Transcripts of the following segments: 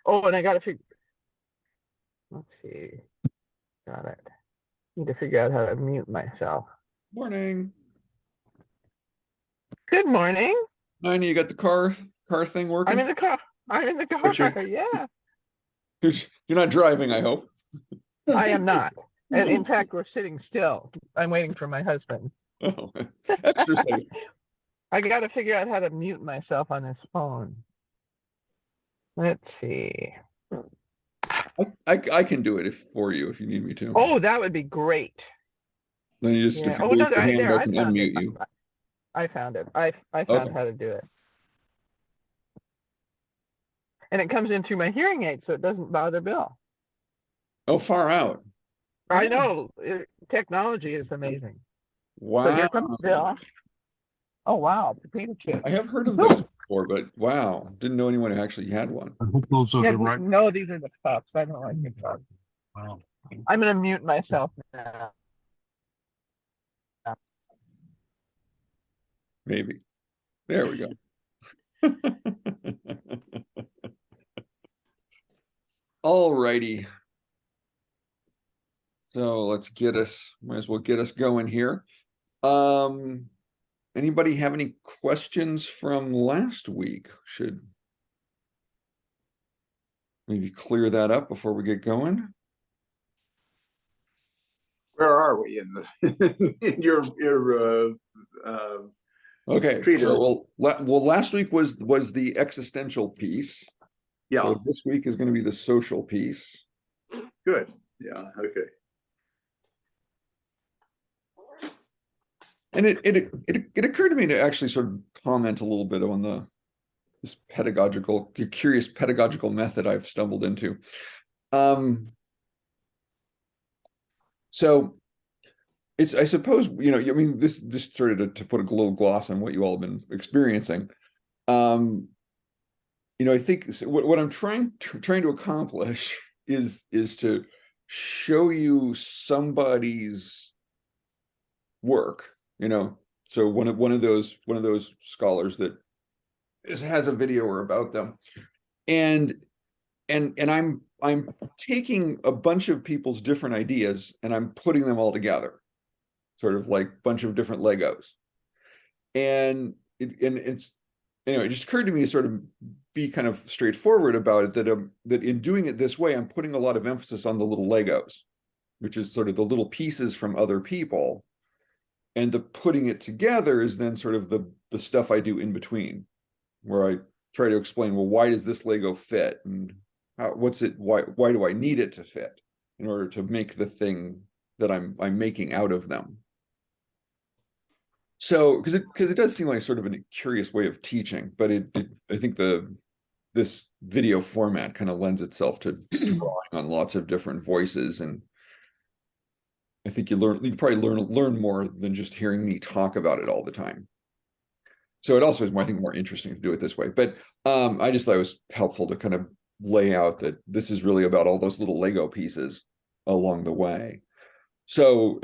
Oh, and I got to figure. Let's see. Got it. Need to figure out how to mute myself. Morning. Good morning. Nina, you got the car thing I'm in working? the car. I'm in the But car. Yeah, you're not driving, I hope. I am not. And in fact, we're sitting still. I'm waiting for my husband. Oh, extra safe. I got to figure out how to mute myself on his phone. Let's see. I can do it if for you if you need me to. Oh, that would be great. Then you just Yeah. if you Oh no, raise your hand, there. I I can found it. unmute you. I found it. I found Okay. how to do it. And it comes in through my hearing aid, so it doesn't bother Bill. Oh, far out. I Oh, know technology is amazing. So wow. here comes Bill. Oh wow, potato chips. I have heard of those before, but wow, didn't know anyone who actually had one. I hope those are Yeah, the right. no, these are the cups. I don't like the cups. Wow. I'm gonna mute myself now. Maybe. There we go. All righty. So might as well get us going here. Um, Anybody have any questions from last week? Should maybe clear that up before we get going. Where are we in the in your Okay, treatise? so last week was the existential piece. Yeah, So this week is going to be the social piece. good. Yeah, okay. And it occurred to me to actually sort of comment a little bit on this curious pedagogical method I've stumbled into. So I suppose, I mean, this just sort of to put a little gloss on what you all have been experiencing. I think what I'm trying to accomplish is to show you somebody's work, so one of those scholars that has a video or about them, and I'm taking a bunch of people's different ideas and I'm putting them all together, sort of like a bunch of different Legos. And it's anyway, it just occurred to me to sort of be kind of straightforward about it, that in doing it this way, I'm putting a lot of emphasis on the little Legos, which is sort of the little pieces from other people. And the putting it together is then sort of the stuff I do in between, where I try to explain, well, why does this Lego fit? And why do I need it to fit in order to make the thing that I'm making out of them? So because it does seem like sort of a curious way of teaching, but I think this video format kind of lends itself to drawing on lots of different voices, and I think you probably learn more than just hearing me talk about it all the time. So it also is more, I think, more interesting to do it this way. But I just thought it was helpful to kind of lay out that this is really about all those little Lego pieces along the way. So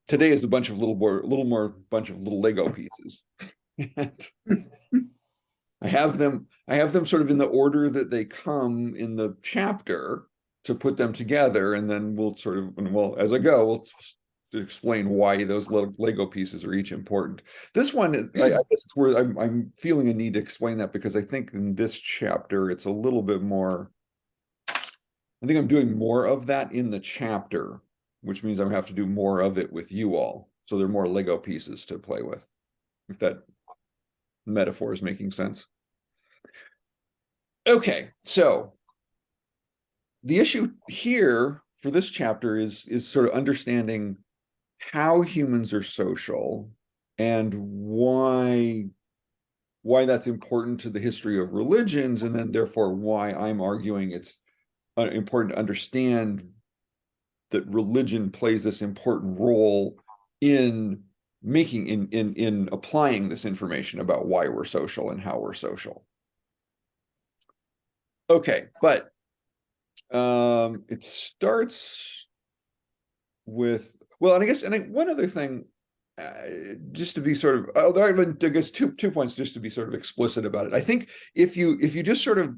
today is a little more bunch of little Lego pieces. I have them sort of in the order that they come in the chapter to put them together, and then as I go, we'll explain why those little Lego pieces are each important. This one, I guess it's where I'm feeling a need to explain that, because I think in this chapter it's a little bit more. I think I'm doing more of that in the chapter, which means I have to do more of it with you all. So there are more Lego pieces to play with, if that metaphor is making sense. Okay, so the issue here for this chapter is sort of understanding how humans are social and why that's important to the history of religions, and then therefore why I'm arguing it's important to understand that religion plays this important role in applying this information about why we're social and how we're social. Okay, but it starts with, well, and one other thing, just to be sort of, although I guess two points just to be sort of explicit about it. I think if you just sort of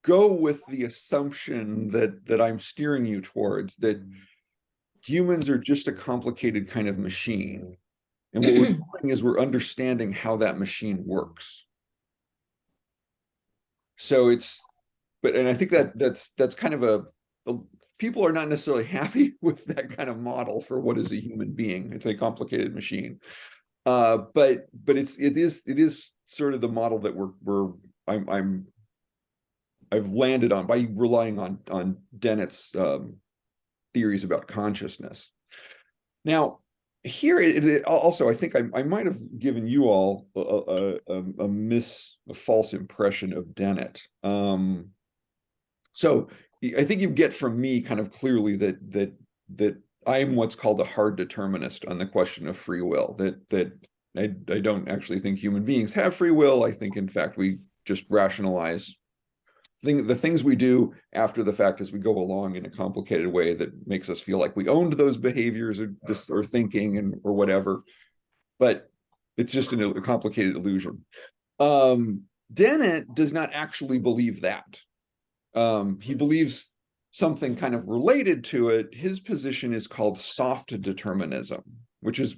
go with the assumption that I'm steering you towards, that humans are just a complicated kind of machine. And what we're doing is we're understanding how that machine works. So and I think that's kind of people are not necessarily happy with that kind of model for what is a human being. It's a complicated machine. But it is sort of the model that I've landed on by relying on Dennett's theories about consciousness. Now, here also, I think I might have given you all a false impression of Dennett. So I think you get from me kind of clearly that I'm what's called a hard determinist on the question of free will. That I don't actually think human beings have free will. I think, in fact, we just rationalize the things we do after the fact as we go along in a complicated way that makes us feel like we owned those behaviors or thinking or whatever. But it's just a complicated illusion. Dennett does not actually believe that. He believes something kind of related to it. His position is called soft determinism, which is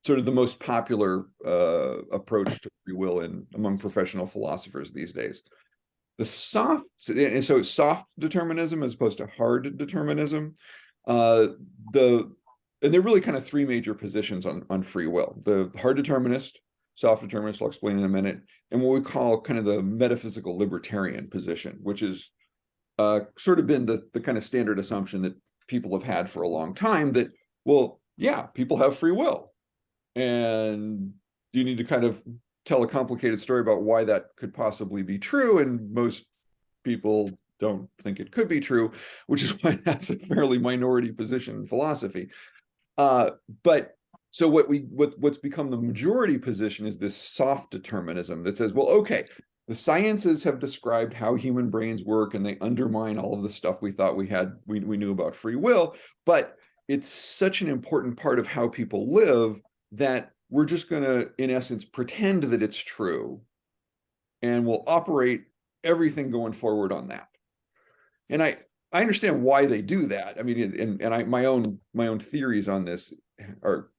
sort of the most popular approach to free will among professional philosophers these days. So it's soft determinism as opposed to hard determinism. And there are really kind of three major positions on free will: the hard determinist, soft determinist, I'll explain in a minute, and what we call kind of the metaphysical libertarian position, which is sort of been the kind of standard assumption that people have had for a long time, that, well, yeah, people have free will, and you need to kind of tell a complicated story about why that could possibly be true, and most people don't think it could be true, which is why that's a fairly minority position in philosophy. But so what's become the majority position is this soft determinism that says, well, okay, the sciences have described how human brains work, and they undermine all of the stuff we thought we knew about free will, but it's such an important part of how people live that we're just going to, in essence, pretend that it's true, and we'll operate everything going forward on that. And I understand why they do that. I mean, my own theories on this are,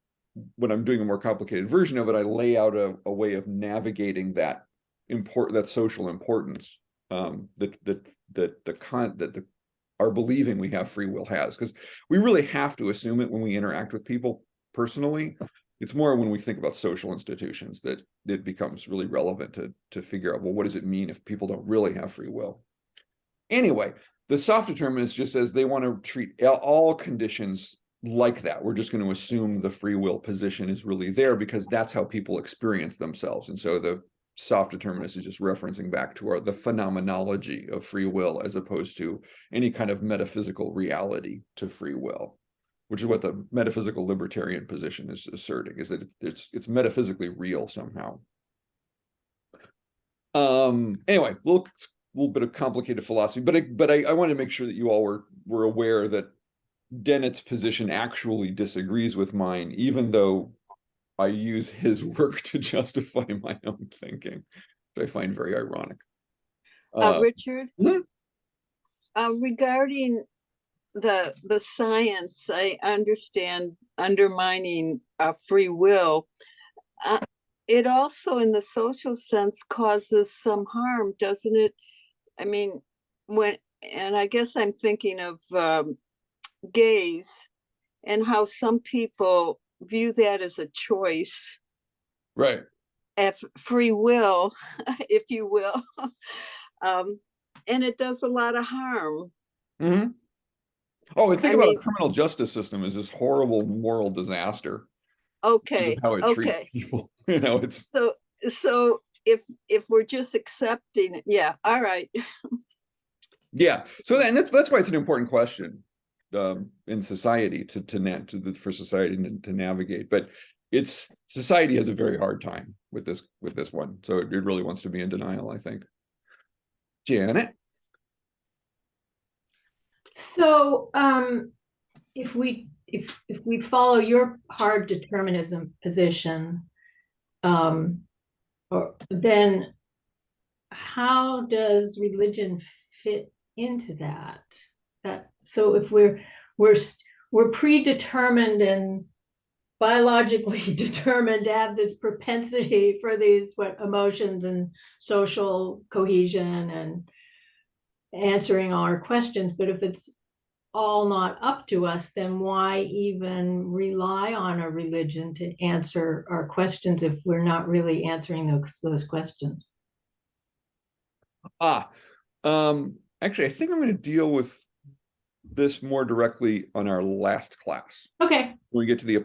when I'm doing a more complicated version of it, I lay out a way of navigating that social importance that our believing we have free will has, because we really have to assume it when we interact with people personally. It's more when we think about social institutions that it becomes really relevant to figure out, well, what does it mean if people don't really have free will? Anyway, the soft determinist just says they want to treat all conditions like that. We're just going to assume the free will position is really there because that's how people experience themselves. And so the soft determinist is just referencing back to the phenomenology of free will, as opposed to any kind of metaphysical reality to free will, which is what the metaphysical libertarian position is asserting, is that it's metaphysically real somehow. Anyway, a little bit of complicated philosophy, but I wanted to make sure that you all were aware that Dennett's position actually disagrees with mine, even though I use his work to justify my own thinking, which I find very ironic. Richard, regarding the science, I understand undermining free will. It also, in the social sense, causes some harm, doesn't it? I mean, and I guess I'm thinking of gays and how some people view that as a choice, right? If free will, if you will, and it does a lot of harm. Mm-hmm. Oh, and think about the criminal justice system as this horrible moral disaster. Okay. How it treats people. It's so if we're just accepting it, yeah, all right. Yeah. So that's why it's an important question in society for society to navigate. But society has a very hard time with this one. So it really wants to be in denial, I think. Janet. So if we follow your hard determinism position, then how does religion fit into that? So if we're predetermined and biologically determined to have this propensity for these emotions and social cohesion and answering our questions, but if it's all not up to us, then why even rely on a religion to answer our questions if we're not really answering those questions? Actually, I think I'm going to deal with this more directly on our last class. Okay. When we get to the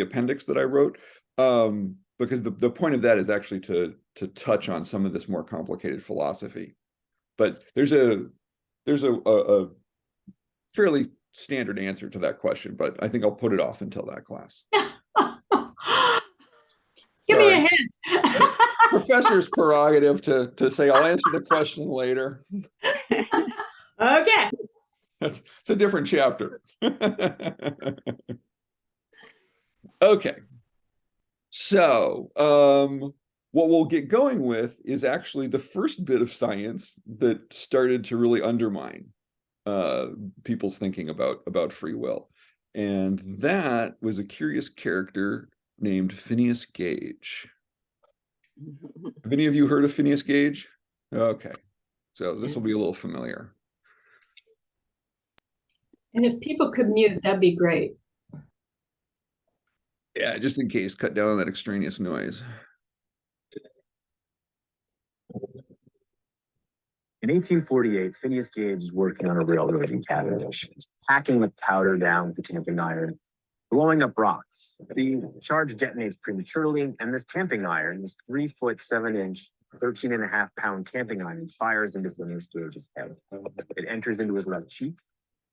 appendix that I wrote, because the point of that is actually to touch on some of this more complicated philosophy. But there's a fairly standard answer to that question, but I think I'll put it off until that class. Give me a hint. Professor's prerogative to say I'll answer the question later. Okay. It's a different chapter. Okay. So what we'll get going with is actually the first bit of science that started to really undermine people's thinking about free will. And that was a curious character named Phineas Gage. Have any of you heard of Phineas Gage? Okay. So this will be a little familiar. And if people could mute, that'd be great. Yeah, just in case, cut down on that extraneous noise. In 1848, Phineas Gage is working on a railroad in Cavendish. He's packing the powder down with the tamping iron, blowing up rocks. The charge detonates prematurely, and this tamping iron, this 3-foot 7-inch, 13.5-pound tamping iron, fires into Phineas Gage's head. It enters into his left cheek.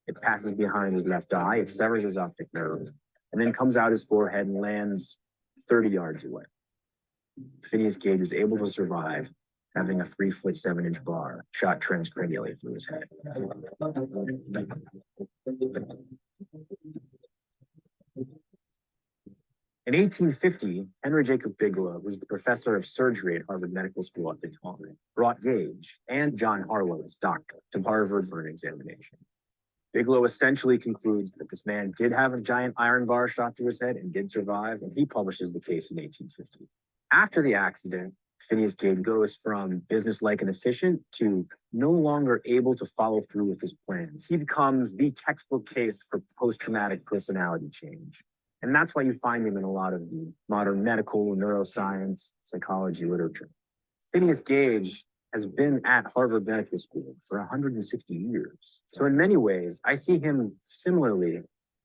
It passes behind his left eye. It severs his optic nerve, and then comes out his forehead and lands 30 yards away. Phineas Gage is able to survive, having a 3-foot 7-inch bar shot transcranially through his head. In 1850, Henry Jacob Bigelow, who was the professor of surgery at Harvard Medical School at the time, brought Gage and John Harlow, his doctor, to Harvard for an examination. Bigelow essentially concludes that this man did have a giant iron bar shot through his head and did survive, and he publishes the case in 1850. After the accident, Phineas Gage goes from businesslike and efficient to no longer able to follow through with his plans. He becomes the textbook case for post-traumatic personality change. And that's why you find him in a lot of the modern medical, neuroscience, psychology literature. Phineas Gage has been at Harvard Medical School for 160 years. So in many ways, I see him similarly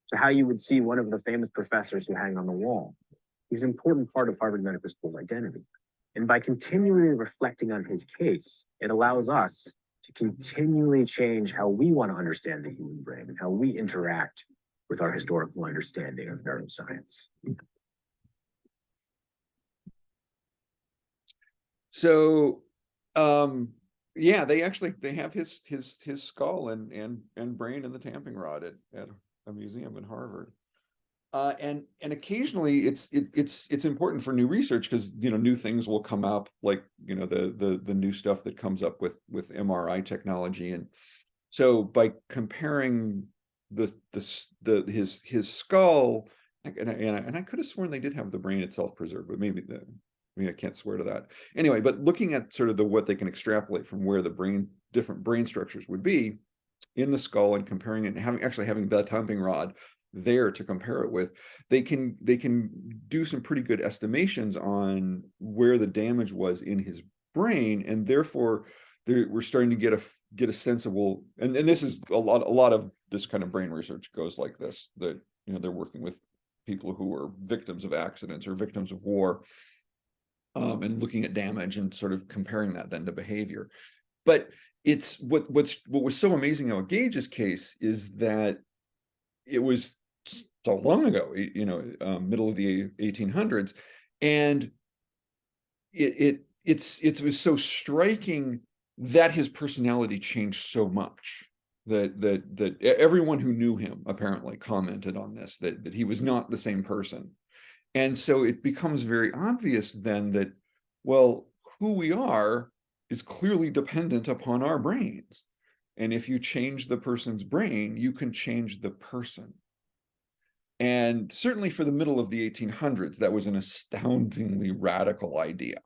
to how you would see one of the famous professors who hang on the wall. He's an important part of Harvard Medical School's identity. And by continually reflecting on his case, it allows us to continually change how we want to understand the human brain and how we interact with our historical understanding of neuroscience. So, yeah, they have his skull and brain in the tamping rod at a museum in Harvard. And occasionally it's important for new research because new things will come up, like the new stuff that comes up with MRI technology. And so by comparing his skull, and I could have sworn they did have the brain itself preserved, but maybe I can't swear to that. Anyway, but looking at sort of what they can extrapolate from where the different brain structures would be in the skull and comparing it and having the tamping rod there to compare it with, they can do some pretty good estimations on where the damage was in his brain, and therefore we're starting to get a sense of, well, and this is a lot of this kind of brain research goes like this, that they're working with people who are victims of accidents or victims of war, and looking at damage and sort of comparing that then to behavior. But it's what was so amazing about Gage's case is that it was so long ago, middle of the 1800s, and it was so striking that his personality changed so much that everyone who knew him apparently commented on this, that he was not the same person. And so it becomes very obvious then that, well, who we are is clearly dependent upon our brains. And if you change the person's brain, you can change the person. And certainly for the middle of the 1800s, that was an astoundingly radical idea,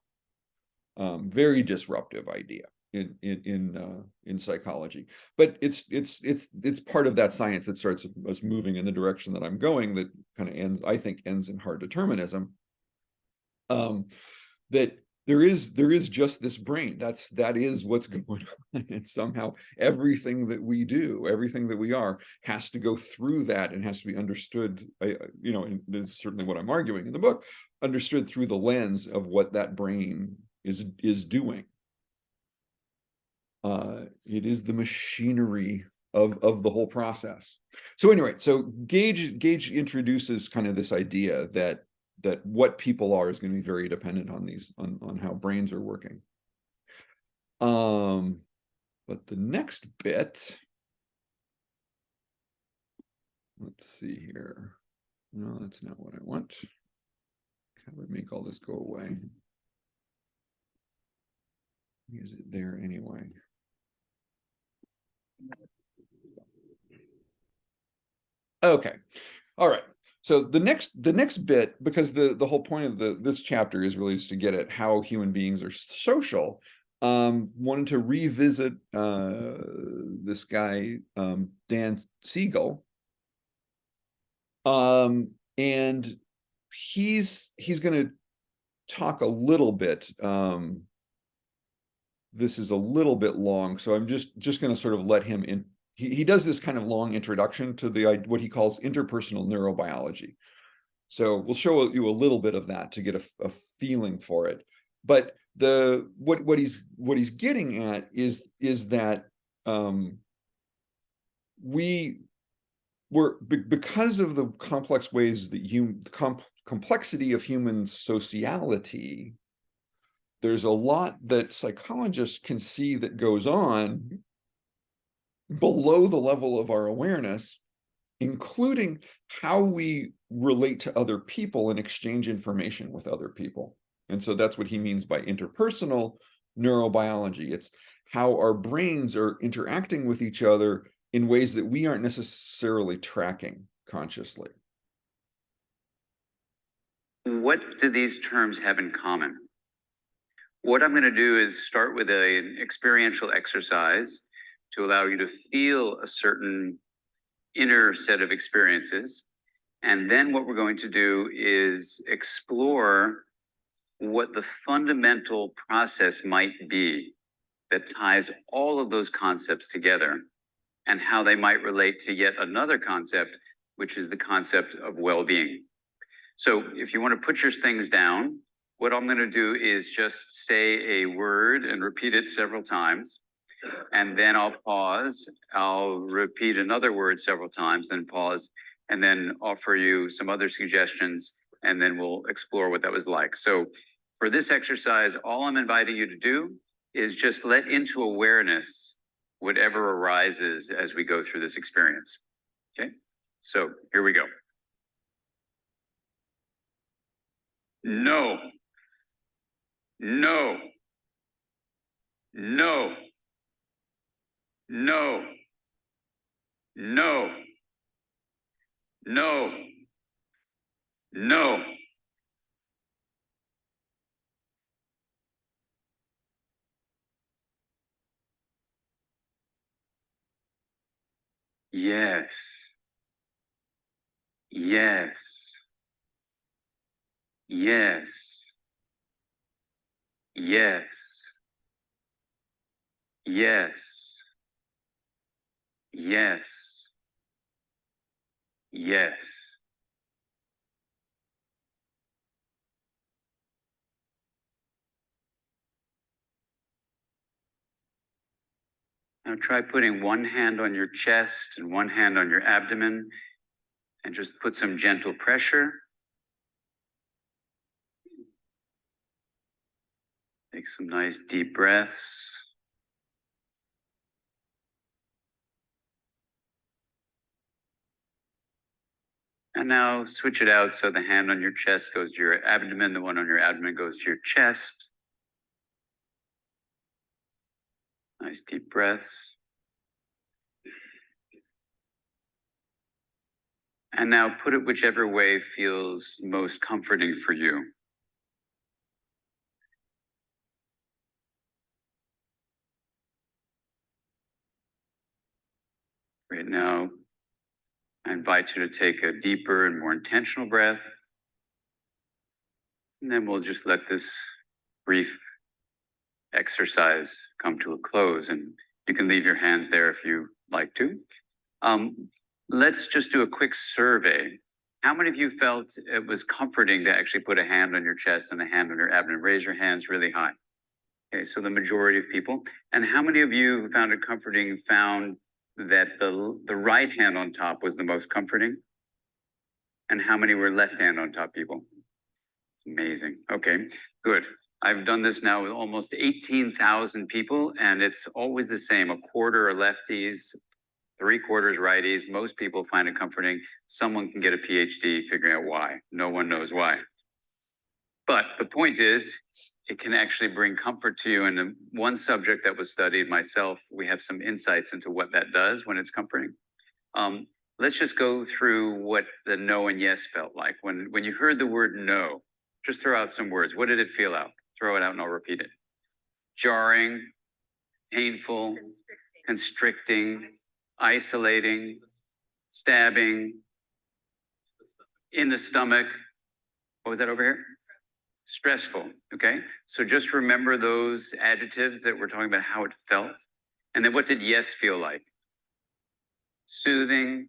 very disruptive idea in psychology. But it's part of that science that starts us moving in the direction that I'm going, that kind of ends, I think, ends in hard determinism. That there is just this brain. That is what's going on, and somehow everything that we do, everything that we are, has to go through that and has to be understood. You know, and this is certainly what I'm arguing in the book, understood through the lens of what that brain is doing. It is the machinery of the whole process. So anyway, so Gage introduces kind of this idea that what people are is going to be very dependent on how brains are working. But the next bit, let's see here. No, that's not what I want. How do I make all this go away? Is it there anyway? Okay, all right. So the next bit, because the whole point of this chapter is really just to get at how human beings are social, wanted to revisit this guy, Dan Siegel, and he's going to talk a little bit. This is a little bit long, so I'm just going to sort of let him in. He does this kind of long introduction to what he calls interpersonal neurobiology. So we'll show you a little bit of that to get a feeling for it. But what he's getting at is that because of the complex ways that complexity of human sociality, there's a lot that psychologists can see that goes on below the level of our awareness, including how we relate to other people and exchange information with other people. And so that's what he means by interpersonal neurobiology. It's how our brains are interacting with each other in ways that we aren't necessarily tracking consciously. What do these terms have in common? What I'm going to do is start with an experiential exercise to allow you to feel a certain inner set of experiences. And then what we're going to do is explore what the fundamental process might be that ties all of those concepts together and how they might relate to yet another concept, which is the concept of well-being. So if you want to put your things down, what I'm going to do is just say a word and repeat it several times. And then I'll pause. I'll repeat another word several times, then pause, and then offer you some other suggestions, and then we'll explore what that was like. So for this exercise, all I'm inviting you to do is just let into awareness whatever arises as we go through this experience. Okay, so here we go. No. No. No. No. No. No. No. Yes. Yes. Yes. Yes. Yes. Yes. Yes. Now try putting one hand on your chest and one hand on your abdomen and just put some gentle pressure. Take some nice deep breaths. And now switch it out so the hand on your chest goes to your abdomen, the one on your abdomen goes to your chest. Nice deep breaths. And now put it whichever way feels most comforting for you. Right now, I invite you to take a deeper and more intentional breath. And then we'll just let this brief exercise come to a close. And you can leave your hands there if you like to. Let's just do a quick survey. How many of you felt it was comforting to actually put a hand on your chest and a hand on your abdomen? Raise your hands really high. Okay, so the majority of people. And how many of you who found it comforting found that the right hand on top was the most comforting? And how many were left hand on top people? Amazing. Okay, good. I've done this now with almost 18,000 people, and it's always the same. A quarter are lefties, 3/4 righties. Most people find it comforting. Someone can get a PhD figuring out why. No one knows why. But the point is, it can actually bring comfort to you. And the one subject that was studied, myself, we have some insights into what that does when it's comforting. Let's just go through what the no and yes felt like. When you heard the word no, just throw out some words. What did it feel out? Throw it out and I'll repeat it. Jarring, painful, constricting, isolating, stabbing, in the stomach. What was that over here? Stressful. Okay. So just remember those adjectives that we're talking about, how it felt. And then what did yes feel like? Soothing,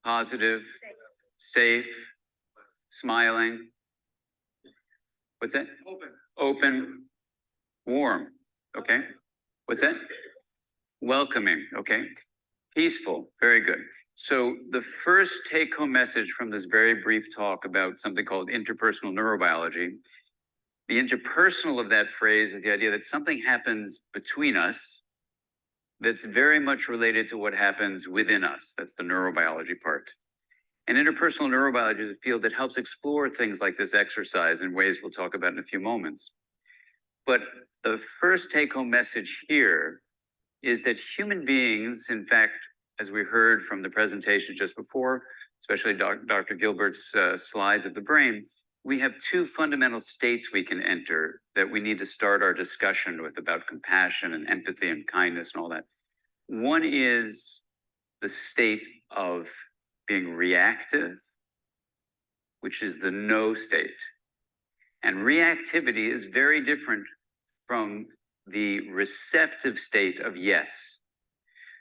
positive, safe, smiling. What's that? Open, warm. Okay. What's that? Welcoming. Okay. Peaceful. Very good. So the first take-home message from this very brief talk about something called interpersonal neurobiology, the interpersonal of that phrase is the idea that something happens between us that's very much related to what happens within us. That's the neurobiology part. And interpersonal neurobiology is a field that helps explore things like this exercise in ways we'll talk about in a few moments. But the first take-home message here is that human beings, in fact, as we heard from the presentation just before, especially Dr. Gilbert's slides of the brain, we have two fundamental states we can enter that we need to start our discussion with about compassion and empathy and kindness and all that. One is the state of being reactive, which is the no state. And reactivity is very different from the receptive state of yes.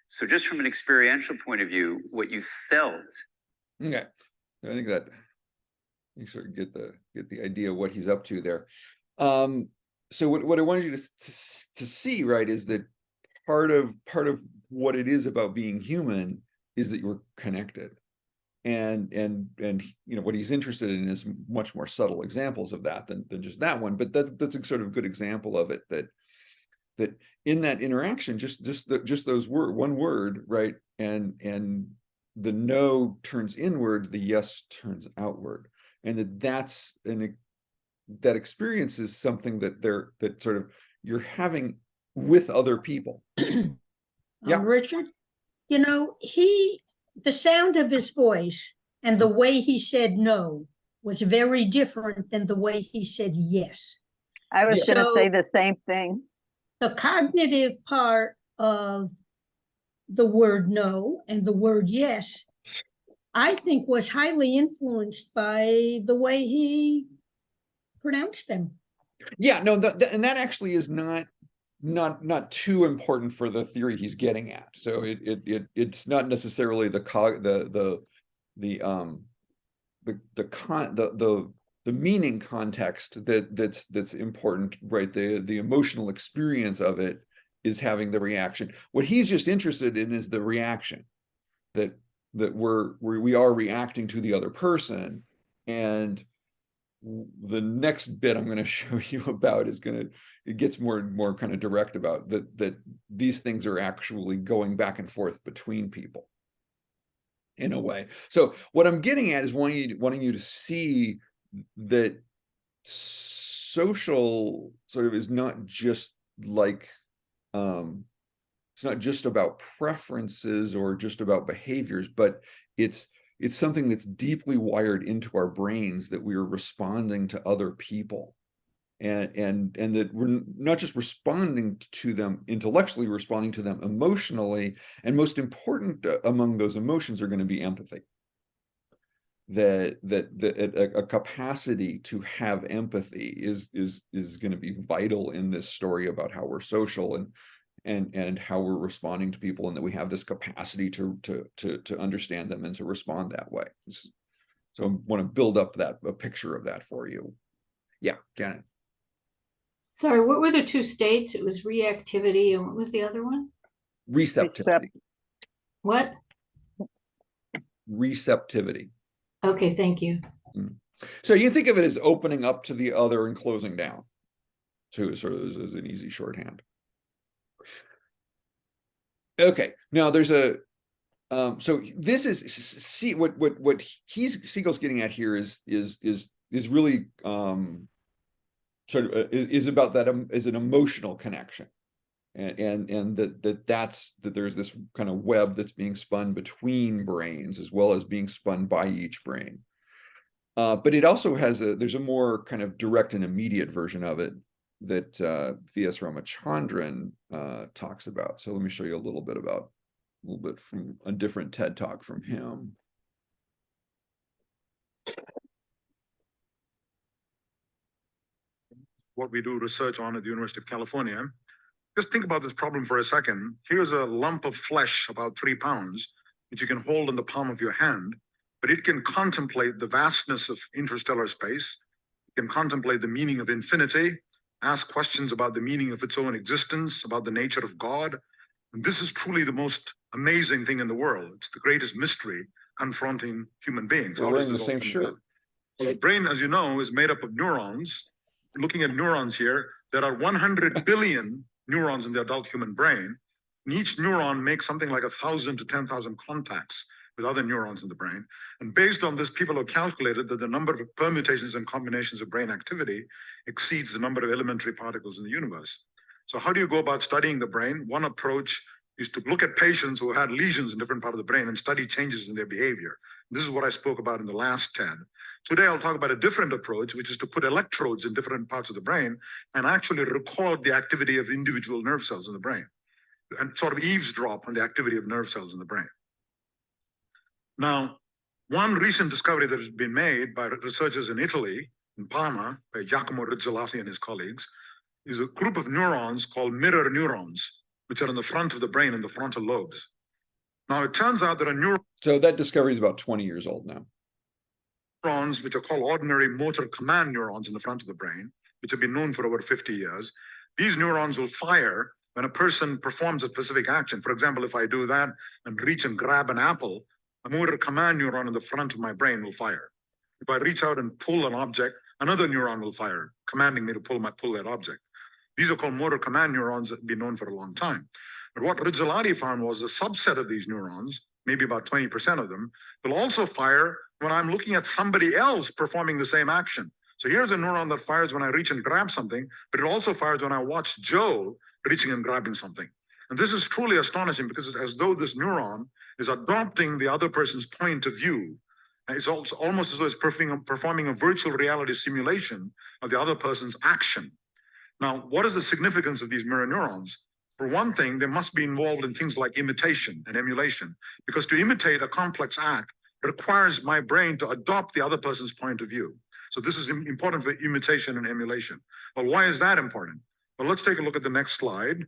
So just from an experiential point of view, what you felt. Okay, I think that you sort of get the idea of what he's up to there. So what I wanted you to see, right, is that part of what it is about being human is that you're connected. And you know what he's interested in is much more subtle examples of that than just that one. But that's a sort of good example of it, that in that interaction, just those one word, right, and the no turns inward, the yes turns outward, and that experience is something that sort of you're having with other people. Yeah, Richard, you know, the sound of his voice and the way he said no was very different than the way he said yes. I was Yeah. going to So- say the same thing. The cognitive part of the word no and the word yes, I think, was highly influenced by the way he pronounced them. yeah, no, and that actually is not too important for the theory he's getting at. So it's not necessarily the meaning context that's important, right? The emotional experience of it is having the reaction. What he's just interested in is the reaction, that we are reacting to the other person. And the next bit I'm going to show you about it gets more and more kind of direct about that these things are actually going back and forth between people in a way. So what I'm getting at is wanting you to see that social sort of is not just like it's not just about preferences or just about behaviors, but it's something that's deeply wired into our brains, that we are responding to other people. And that we're not just responding to them intellectually, responding to them emotionally. And most important among those emotions are going to be empathy. That a capacity to have empathy is going to be vital in this story about how we're social and how we're responding to people, and that we have this capacity to understand them and to respond that way. So I want to build up a picture of that for you. Yeah, Janet. Sorry, what were the two states? It was reactivity, and what was the other one? Receptivity. What? Receptivity. Okay, thank you. So you think of it as opening up to the other and closing down, to sort of as an easy shorthand. Okay, now there's a so this is see what Siegel's getting at here is really sort of is about that is an emotional connection, and that there's this kind of web that's being spun between brains as well as being spun by each brain. But it also has there's a more kind of direct and immediate version of it that V.S. Ramachandran talks about. So let me show you a little bit from a different TED Talk from him. What we do research on at the University of California. Just think about this problem for a second. Here's a lump of flesh about 3 pounds, which you can hold in the palm of your hand, but it can contemplate the vastness of interstellar space. It can contemplate the meaning of infinity, ask questions about the meaning of its own existence, about the nature of God. And this is truly the most amazing thing in the world. It's the greatest mystery confronting human beings. We're wearing the same shirt. The brain, as you know, is made up of neurons. Looking at neurons here, there are 100 billion neurons in the adult human brain, and each neuron makes something like 1,000 to 10,000 contacts with other neurons in the brain. And based on this, people have calculated that the number of permutations and combinations of brain activity exceeds the number of elementary particles in the universe. So how do you go about studying the brain? One approach is to look at patients who had lesions in different parts of the brain and study changes in their behavior. This is what I spoke about in the last TED. Today, I'll talk about a different approach, which is to put electrodes in different parts of the brain and actually record the activity of individual nerve cells in the brain and sort of eavesdrop on the activity of nerve cells in the brain. Now, one recent discovery that has been made by researchers in Italy, in Parma, by Giacomo Rizzolatti and his colleagues, is a group of neurons called mirror neurons, which are in the front of the brain in the frontal lobes. Now, it turns out that a neuron. So that discovery is about 20 years old now. Neurons, which are called ordinary motor command neurons in the front of the brain, which have been known for over 50 years. These neurons will fire when a person performs a specific action. For example, if I do that and reach and grab an apple, a motor command neuron in the front of my brain will fire. If I reach out and pull an object, another neuron will fire, commanding me to pull that object. These are called motor command neurons that have been known for a long time. But what Rizzolatti found was a subset of these neurons, maybe about 20% of them, will also fire when I'm looking at somebody else performing the same action. So here's a neuron that fires when I reach and grab something, but it also fires when I watch Joe reaching and grabbing something. And this is truly astonishing because it's as though this neuron is adopting the other person's point of view. And it's also almost as though it's performing a virtual reality simulation of the other person's action. Now, what is the significance of these mirror neurons? For one thing, they must be involved in things like imitation and emulation, because to imitate a complex act requires my brain to adopt the other person's point of view. So this is important for imitation and emulation. Well, why is that important? Well, let's take a look at the next slide.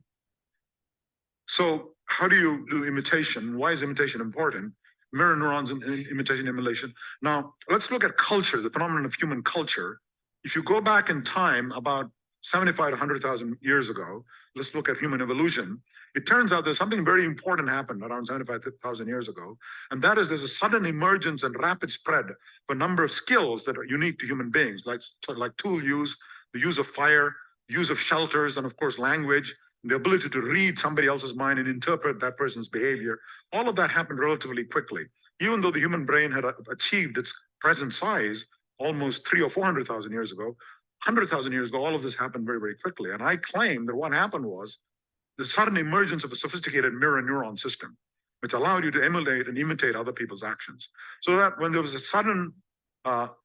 So how do you do imitation? Why is imitation important? Mirror neurons and imitation, emulation. Now, let's look at culture, the phenomenon of human culture. If you go back in time about 75 to 100,000 years ago, let's look at human evolution. It turns out there's something very important happened around 75,000 years ago, and that is there's a sudden emergence and rapid spread of a number of skills that are unique to human beings, like tool use, the use of fire, use of shelters, and of course language, the ability to read somebody else's mind and interpret that person's behavior. All of that happened relatively quickly. Even though the human brain had achieved its present size almost 300,000 or 400,000 years ago, 100,000 years ago, all of this happened very, very quickly. And I claim that what happened was the sudden emergence of a sophisticated mirror neuron system, which allowed you to emulate and imitate other people's actions. So that when there was a sudden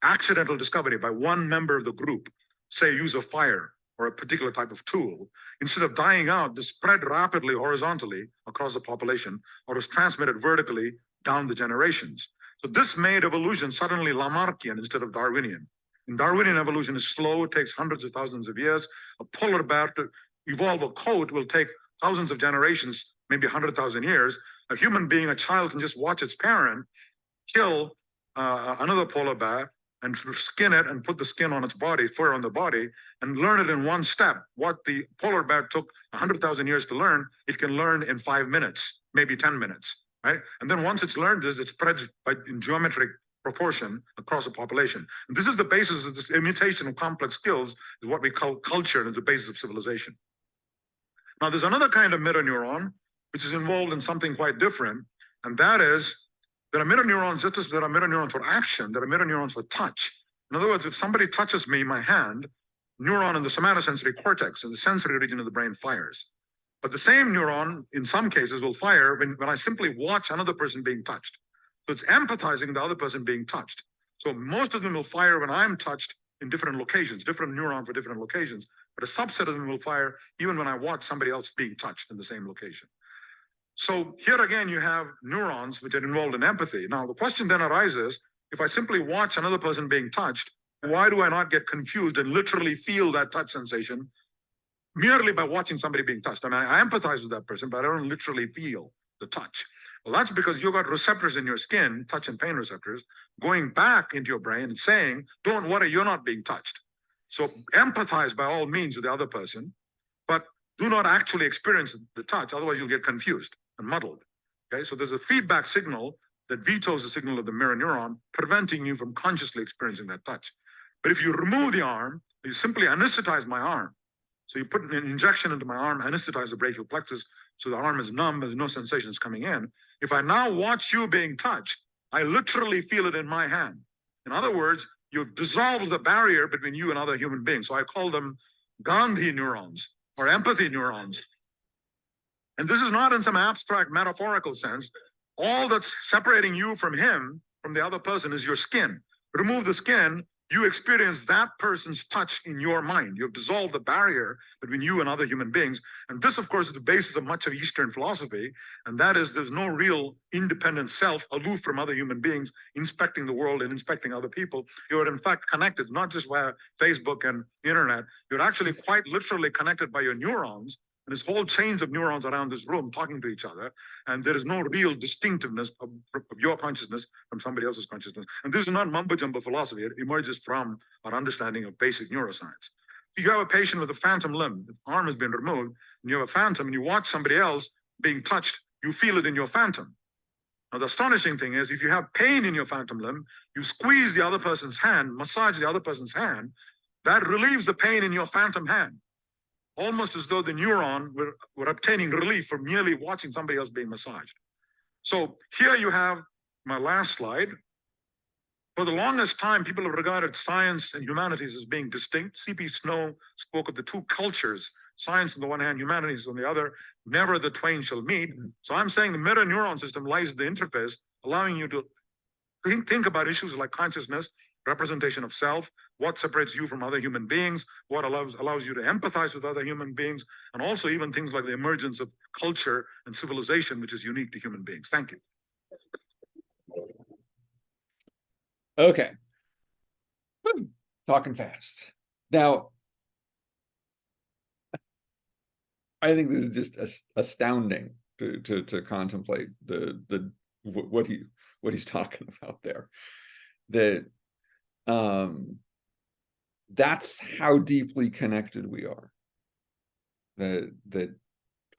accidental discovery by one member of the group, say use of fire or a particular type of tool, instead of dying out, this spread rapidly horizontally across the population, or was transmitted vertically down the generations. So this made evolution suddenly Lamarckian instead of Darwinian. And Darwinian evolution is slow, it takes hundreds of thousands of years. A polar bear to evolve a coat will take thousands of generations, maybe 100,000 years. A human being, a child, can just watch its parent kill another polar bear and skin it and put the skin on its body, fur on the body, and learn it in one step. What the polar bear took 100,000 years to learn, it can learn in 5 minutes, maybe 10 minutes, right? And then once it's learned this, it spreads in geometric proportion across the population. And this is the basis of this imitation of complex skills, is what we call culture, and is the basis of civilization. Now, there's another kind of mirror neuron, which is involved in something quite different, and that is, there are mirror neurons, just as there are mirror neurons for action, there are mirror neurons for touch. In other words, if somebody touches me, my hand, neuron in the somatosensory cortex, in the sensory region of the brain, fires. But the same neuron, in some cases, will fire when I simply watch another person being touched. So it's empathizing the other person being touched. So most of them will fire when I'm touched in different locations, different neuron for different locations. But a subset of them will fire even when I watch somebody else being touched in the same location. So here again, you have neurons which are involved in empathy. Now, the question then arises, if I simply watch another person being touched, why do I not get confused and literally feel that touch sensation merely by watching somebody being touched? I mean, I empathize with that person, but I don't literally feel the touch. Well, that's because you've got receptors in your skin, touch and pain receptors, going back into your brain and saying, don't worry, you're not being touched. So empathize by all means with the other person, but do not actually experience the touch, otherwise you'll get confused and muddled. Okay, so there's a feedback signal that vetoes the signal of the mirror neuron, preventing you from consciously experiencing that touch. But if you remove the arm, you simply anesthetize my arm. So you put an injection into my arm, anesthetize the brachial plexus, so the arm is numb, there's no sensations coming in. If I now watch you being touched, I literally feel it in my hand. In other words, you've dissolved the barrier between you and other human beings. So I call them Gandhi neurons or empathy neurons. And this is not in some abstract metaphorical sense. All that's separating you from him, from the other person, is your skin. Remove the skin, you experience that person's touch in your mind. You've dissolved the barrier between you and other human beings. And this, of course, is the basis of much of Eastern philosophy. And that is, there's no real independent self aloof from other human beings, inspecting the world and inspecting other people. You're in fact connected, not just via Facebook and the internet. You're actually quite literally connected by your neurons. And there's whole chains of neurons around this room talking to each other. And there is no real distinctiveness of your consciousness from somebody else's consciousness. And this is not mumbo jumbo philosophy. It emerges from our understanding of basic neuroscience. If you have a patient with a phantom limb, the arm has been removed, and you have a phantom, and you watch somebody else being touched, you feel it in your phantom. Now, the astonishing thing is, if you have pain in your phantom limb, you squeeze the other person's hand, massage the other person's hand, that relieves the pain in your phantom hand. Almost as though the neuron were obtaining relief from merely watching somebody else being massaged. So here you have my last slide. For the longest time, people have regarded science and humanities as being distinct. C.P. Snow spoke of the two cultures, science on the one hand, humanities on the other. Never the twain shall meet. So I'm saying the mirror neuron system lies at the interface, allowing you to think about issues like consciousness, representation of self, what separates you from other human beings, what allows you to empathize with other human beings, and also even things like the emergence of culture and civilization, which is unique to human beings. Thank you. Okay. Talking fast. Now, I think this is just astounding to contemplate what he's talking about there. That's how deeply connected we are. That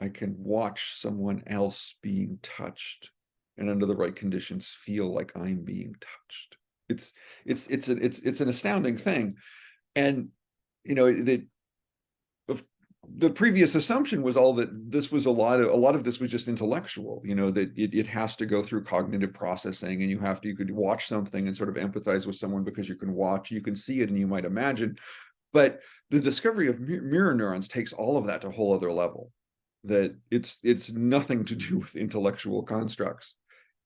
I can watch someone else being touched, and under the right conditions feel like I'm being touched. It's an astounding thing. And you know, the previous assumption was all that this was a lot of this was just intellectual, you know, that it has to go through cognitive processing, and you could watch something and sort of empathize with someone because you can see it and you might imagine. But the discovery of mirror neurons takes all of that to a whole other level. that it's nothing to do with intellectual constructs.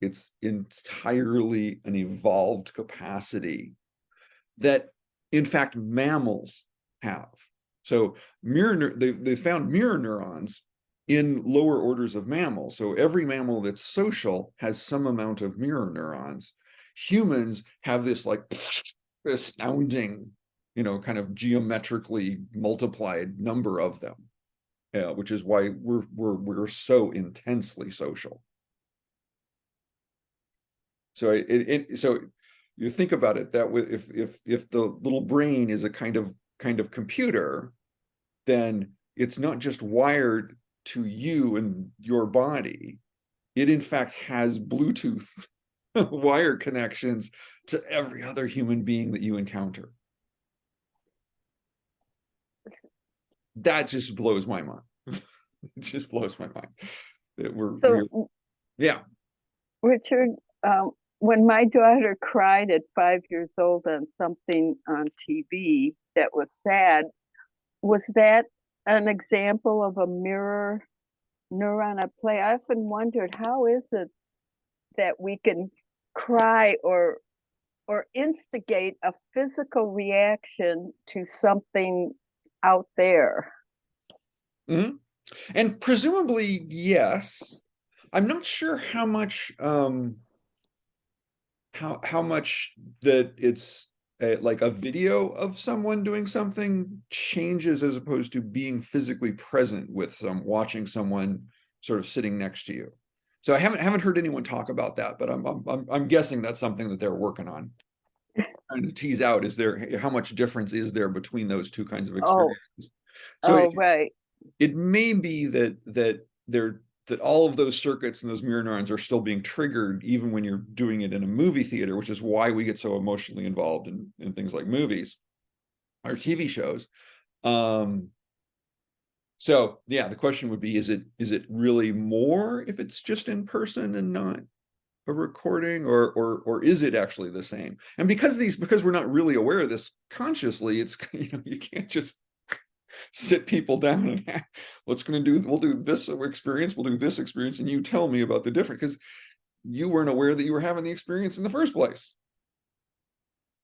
It's entirely an evolved capacity that, in fact, mammals have. So they found mirror neurons in lower orders of mammals. So every mammal that's social has some amount of mirror neurons. Humans have this like astounding, kind of geometrically multiplied number of them, which is why we're so intensely social. So so you think about it that way, if the little brain is a kind of computer, then it's not just wired to you and your body. It in fact has Bluetooth wire connections to every other human being that you encounter. That just blows my mind. It just blows my mind that So, yeah. Richard, when my daughter cried at 5 years old on something on TV that was sad, was that an example of a mirror neuron at play? I often wondered, how is it that we can cry or instigate a physical reaction to something out there? Mm-hmm. And presumably, yes. I'm not sure how much how much that it's like a video of someone doing something changes as opposed to being physically present with watching someone sort of sitting next to you. So I haven't heard anyone talk about that, but I'm guessing that's something that they're working on. Trying to tease out, how much difference is there between those two kinds of experiences? So right. It may be that all of those circuits and those mirror neurons are still being triggered even when you're doing it in a movie theater, which is why we get so emotionally involved in things like movies or TV shows. So yeah, the question would be, is it really more if it's just in person and not a recording, or is it actually the same? And because we're not really aware of this consciously, it's you can't just sit people down and we'll do this experience, we'll do this experience, and you tell me about the difference, because you weren't aware that you were having the experience in the first place.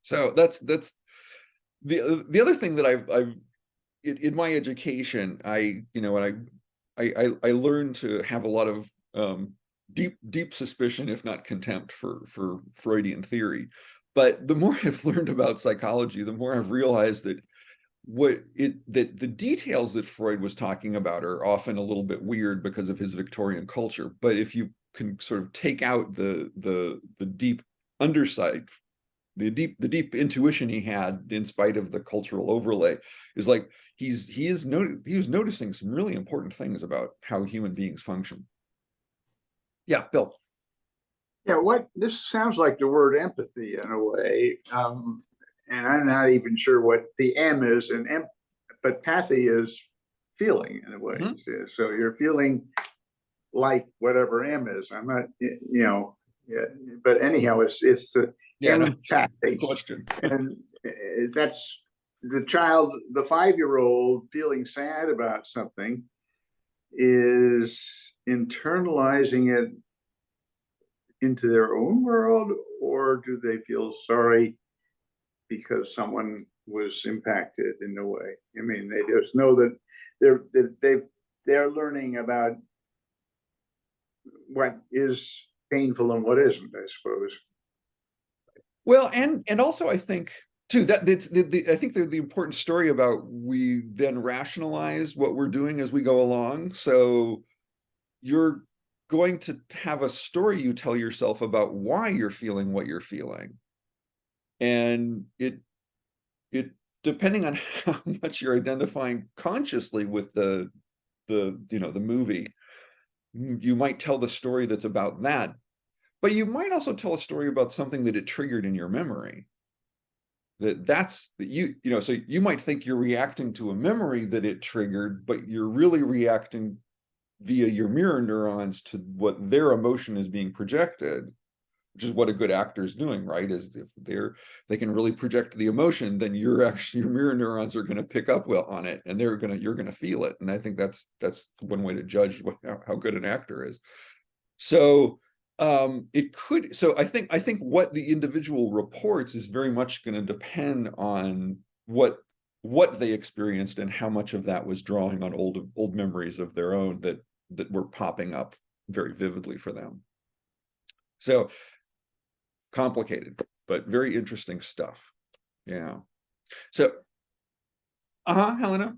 So that's the other thing that I've in my education, I learned to have a lot of deep suspicion, if not contempt, for Freudian theory. But the more I've learned about psychology, the more I've realized that that the details that Freud was talking about are often a little bit weird because of his Victorian culture. But if you can sort of take out the deep underside, the deep intuition he had in spite of the cultural overlay, is like he was noticing some really important things about how human beings function. Yeah, Bill. Yeah, this sounds like the word empathy in a way. And I'm not even sure what the M is, but pathy is feeling in a way. Mm-hmm. So you're feeling like whatever M is. I'm not, but anyhow, it's the empathy question. And that's the child, the 5-year-old feeling sad about something is internalizing it into their own world, or do they feel sorry because someone was impacted in a way? I mean, they just know that they're learning about what is painful and what isn't, I suppose. Well, and also I think too that it's I think the important story about, we then rationalize what we're doing as we go along. So you're going to have a story you tell yourself about why you're feeling what you're feeling. And it depending on how much you're identifying consciously with the movie, you might tell the story that's about that, but you might also tell a story about something that it triggered in your memory. So you might think you're reacting to a memory that it triggered, but you're really reacting via your mirror neurons to what their emotion is being projected, which is what a good actor is doing, right? Is if they can really project the emotion, then your mirror neurons are going to pick up well on it, and you're going to feel it. And I think that's one way to judge how good an actor is. So I think what the individual reports is very much going to depend on what they experienced and how much of that was drawing on old memories of their own that were popping up very vividly for them. So complicated, but very interesting stuff. Yeah. So, Helena.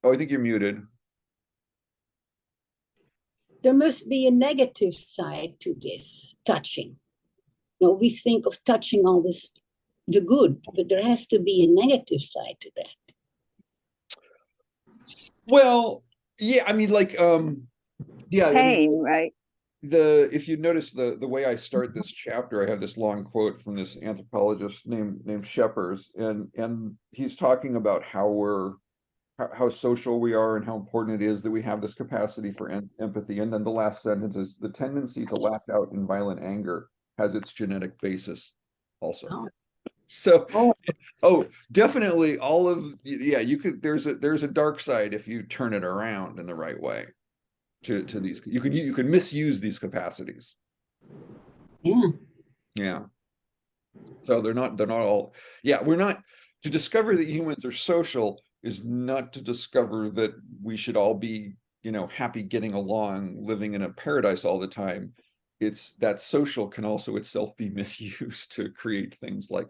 Oh, I think you're muted. There must be a negative side to this touching. You know, we think of touching all this, the good, but there has to be a negative side to that. Well, yeah, I mean, like, yeah. Pain, right? If you notice the way I start this chapter, I have this long quote from this anthropologist named Scheppers, and he's talking about how social we are and how important it is that we have this capacity for empathy. And then the last sentence is, the tendency to lash out in violent anger has its genetic basis also. Oh. So, definitely all of, yeah, you could, there's a dark side if you turn it around in the right way to these, you could misuse these capacities. Yeah. So they're not all, we're not, to discover that humans are social is not to discover that we should all be, happy getting along, living in a paradise all the time. It's that social can also itself be misused to create things like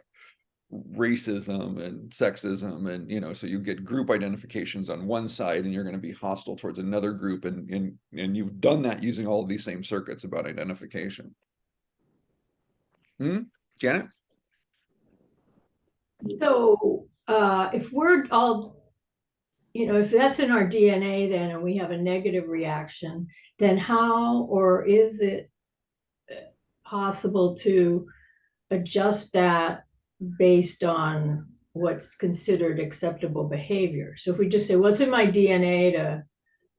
racism and sexism, and so you get group identifications on one side and you're going to be hostile towards another group, and you've done that using all of these same circuits about identification. Janet? So if we're all, if that's in our DNA then, and we have a negative reaction, then how, or is it possible to adjust that based on what's considered acceptable behavior? So if we just say, what's in my DNA to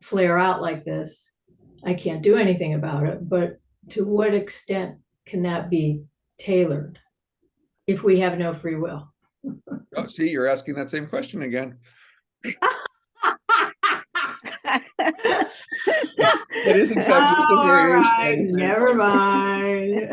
flare out like this, I can't do anything about it. But to what extent can that be tailored if we have no free will? Oh, see, you're asking that same question again. It is in fact just a variation. Never mind.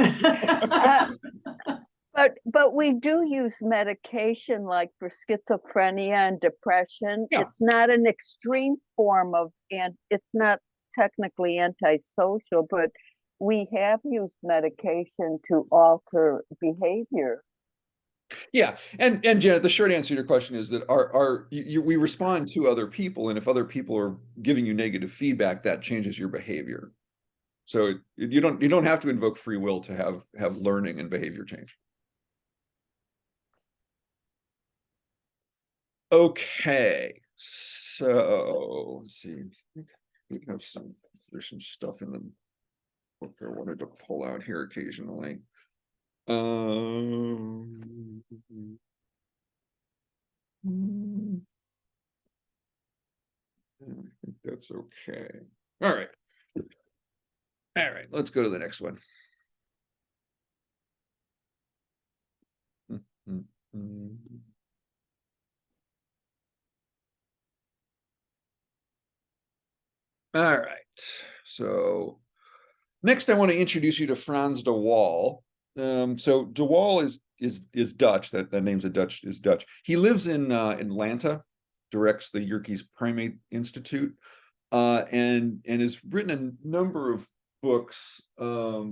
But we do use medication like for schizophrenia and depression. Yeah. It's not an extreme form of, and it's not technically antisocial, but we have used medication to alter behavior. Yeah, and Janet, the short answer to your question is that we respond to other people, and if other people are giving you negative feedback, that changes your behavior. So you don't have to invoke free will to have learning and behavior change. Okay, so let's see. We have there's some stuff in the book I wanted to pull out here occasionally. I think that's okay. All right, let's go to the next one. All right, so next I want to introduce you to Frans de Waal. So de Waal is Dutch. That name's Dutch. He lives in Atlanta, directs the Yerkes Primate Institute, and has written a number of books. I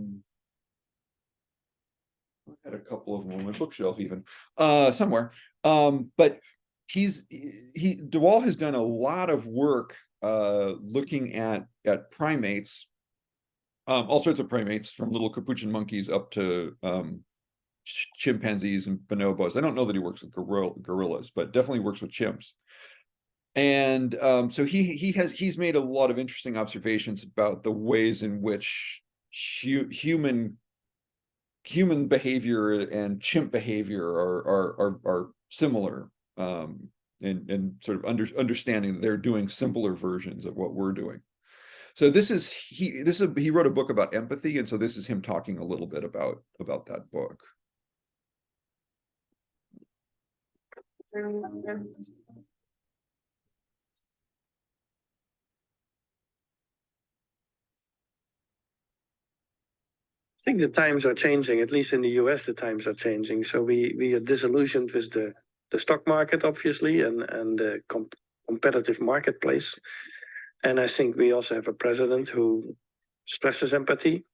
had a couple of them on my bookshelf even somewhere. But de Waal has done a lot of work looking at primates. All sorts of primates, from little capuchin monkeys up to chimpanzees and bonobos. I don't know that he works with gorillas, but definitely works with chimps. And so he's made a lot of interesting observations about the ways in which human behavior and chimp behavior are similar, and sort of understanding that they're doing simpler versions of what we're doing. So he wrote a book about empathy, and so this is him talking a little bit about that book. I think the times are changing, at least in the US, the times are changing. So we are disillusioned with the stock market, obviously, and the competitive marketplace. And I think we also have a president who stresses empathy.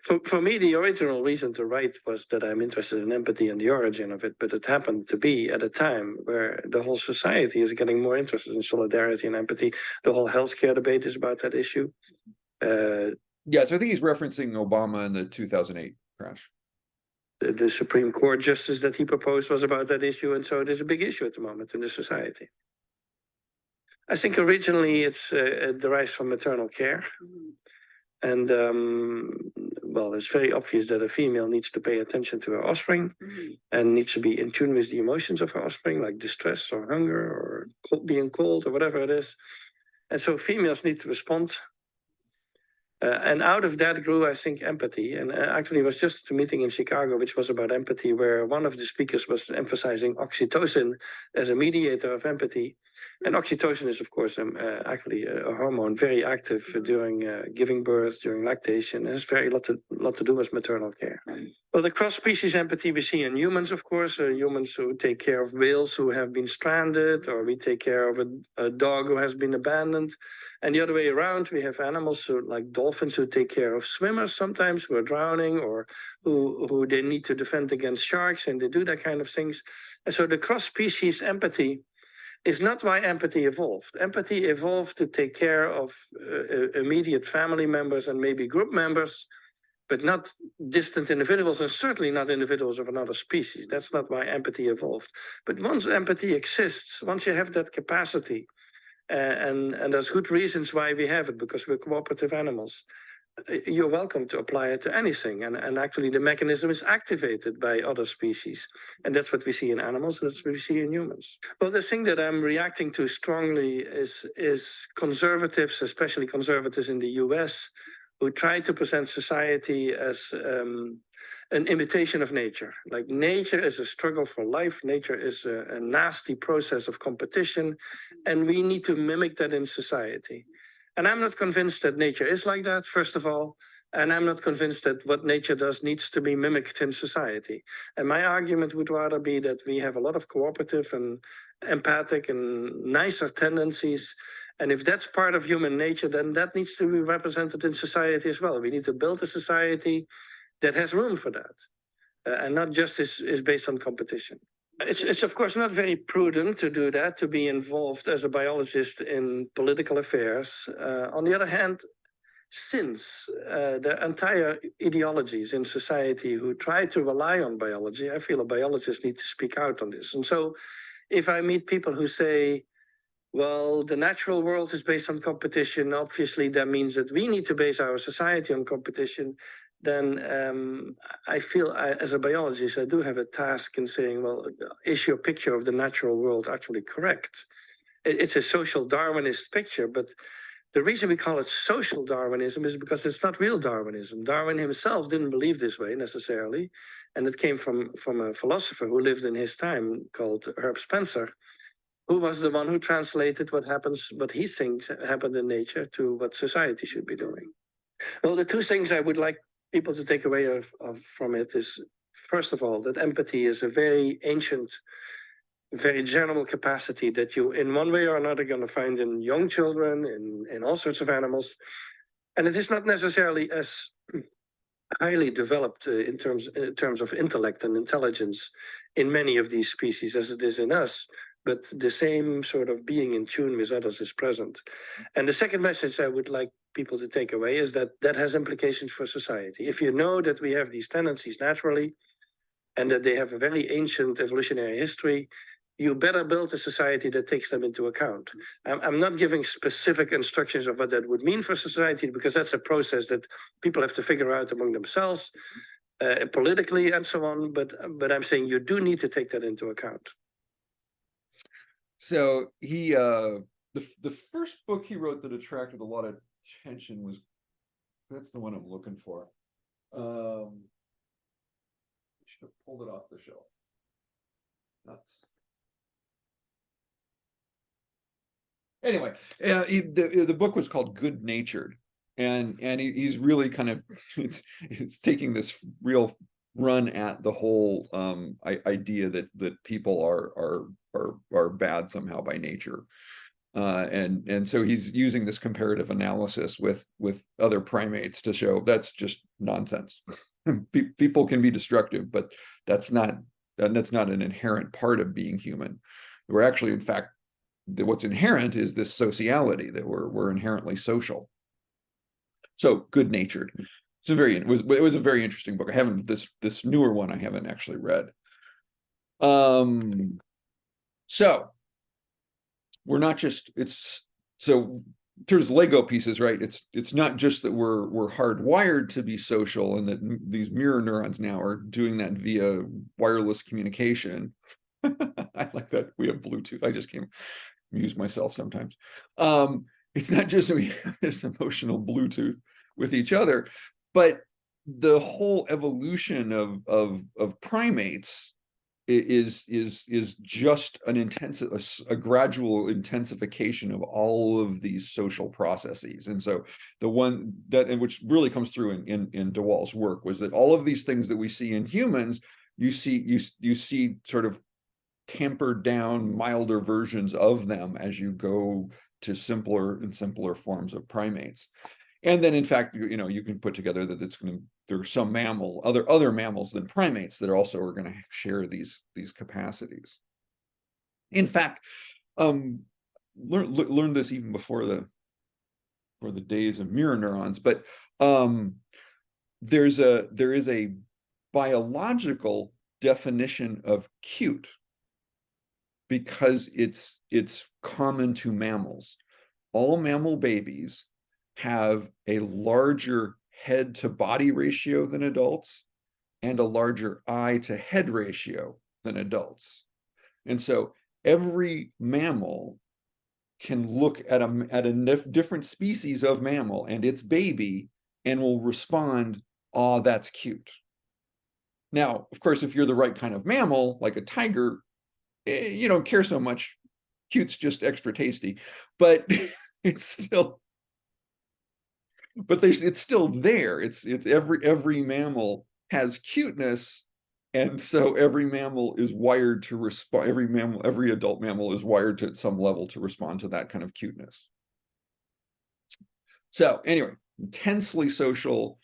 For me, the original reason to write was that I'm interested in empathy and the origin of it, but it happened to be at a time where the whole society is getting more interested in solidarity and empathy. The whole healthcare debate is about that issue. Yeah, so I think he's referencing Obama and the 2008 crash. The Supreme Court justice that he proposed was about that issue, and so it is a big issue at the moment in the society. I think originally it derives from maternal care. And well, it's very obvious that a female needs to pay attention to her offspring and needs to be in tune with the emotions of her offspring, like distress or hunger or being cold or whatever it is. And so females need to respond. And out of that grew, I think, empathy. And actually, it was just a meeting in Chicago, which was about empathy, where one of the speakers was emphasizing oxytocin as a mediator of empathy. And oxytocin is, of course, actually a hormone very active during giving birth, during lactation. It has very lot to do with maternal care. Well, the cross-species empathy we see in humans, of course, humans who take care of whales who have been stranded, or we take care of a dog who has been abandoned. And the other way around, we have animals like dolphins who take care of swimmers sometimes who are drowning, or who they need to defend against sharks, and they do that kind of things. And so the cross-species empathy is not why empathy evolved. Empathy evolved to take care of immediate family members and maybe group members, but not distant individuals, and certainly not individuals of another species. That's not why empathy evolved. But once empathy exists, once you have that capacity, and there's good reasons why we have it, because we're cooperative animals, you're welcome to apply it to anything. And actually the mechanism is activated by other species. And that's what we see in animals, that's what we see in humans. Well, the thing that I'm reacting to strongly is conservatives, especially conservatives in the US, who try to present society as an imitation of nature. Like nature is a struggle for life. Nature is a nasty process of competition, and we need to mimic that in society. And I'm not convinced that nature is like that, first of all, and I'm not convinced that what nature does needs to be mimicked in society. And my argument would rather be that we have a lot of cooperative and empathic and nicer tendencies. And if that's part of human nature, then that needs to be represented in society as well. We need to build a society that has room for that, and not just is based on competition. It's of course not very prudent to do that, to be involved as a biologist in political affairs. On the other hand, since the entire ideologies in society who try to rely on biology, I feel a biologist need to speak out on this. And so if I meet people who say, well, the natural world is based on competition, obviously that means that we need to base our society on competition, then I feel as a biologist, I do have a task in saying, well, is your picture of the natural world actually correct? It's a social Darwinist picture, but the reason we call it social Darwinism is because it's not real Darwinism. Darwin himself didn't believe this way necessarily, and it came from a philosopher who lived in his time called Herb Spencer, who was the one who translated what he thinks happened in nature to what society should be doing. Well, the two things I would like people to take away from it is, first of all, that empathy is a very ancient, very general capacity that you, in one way or another, going to find in young children, in all sorts of animals. And it is not necessarily as highly developed in terms of intellect and intelligence in many of these species as it is in us, but the same sort of being in tune with others is present. And the second message I would like people to take away is that that has implications for society. If you know that we have these tendencies naturally, and that they have a very ancient evolutionary history, you better build a society that takes them into account. I'm not giving specific instructions of what that would mean for society, because that's a process that people have to figure out among themselves, politically and so on, but I'm saying you do need to take that into account. So he, the first book he wrote that attracted a lot of attention was, that's the one I'm looking for. Should have pulled it off the shelf. Nuts. Anyway, the book was called Good Natured, and he's really kind of it's taking this real run at the whole idea that people are bad somehow by nature, and so he's using this comparative analysis with other primates to show that's just nonsense. People can be destructive, but that's not an inherent part of being human. We're actually, in fact, what's inherent is this sociality, that we're inherently social. So Good Natured. It was a very interesting book. I haven't, this newer one I haven't actually read. So we're not just, so there's Lego pieces, right? It's not just that we're hardwired to be social, and that these mirror neurons now are doing that via wireless communication. I like that we have Bluetooth. I just can't amuse myself sometimes. It's not just that we have this emotional Bluetooth with each other, but the whole evolution of primates is just a gradual intensification of all of these social processes. And so the one that, and which really comes through in de Waal's work, was that all of these things that we see in humans, you see sort of tampered down, milder versions of them as you go to simpler and simpler forms of primates. And then, in fact, you can put together that there are some other mammals than primates that also are going to share these capacities. In fact, learned this even before the days of mirror neurons, but there is a biological definition of cute, because it's common to mammals. All mammal babies have a larger head to body ratio than adults, and a larger eye to head ratio than adults. And so every mammal can look at a different species of mammal and its baby and will respond, "Oh, that's cute." Now, of course, if you're the right kind of mammal, like a tiger, you don't care so much. Cute's just extra tasty, but it's still, it's still there. It's every mammal has cuteness, and so every mammal is wired to respond. Every adult mammal is wired to, at some level, to respond to that kind of cuteness. So anyway, intensely social,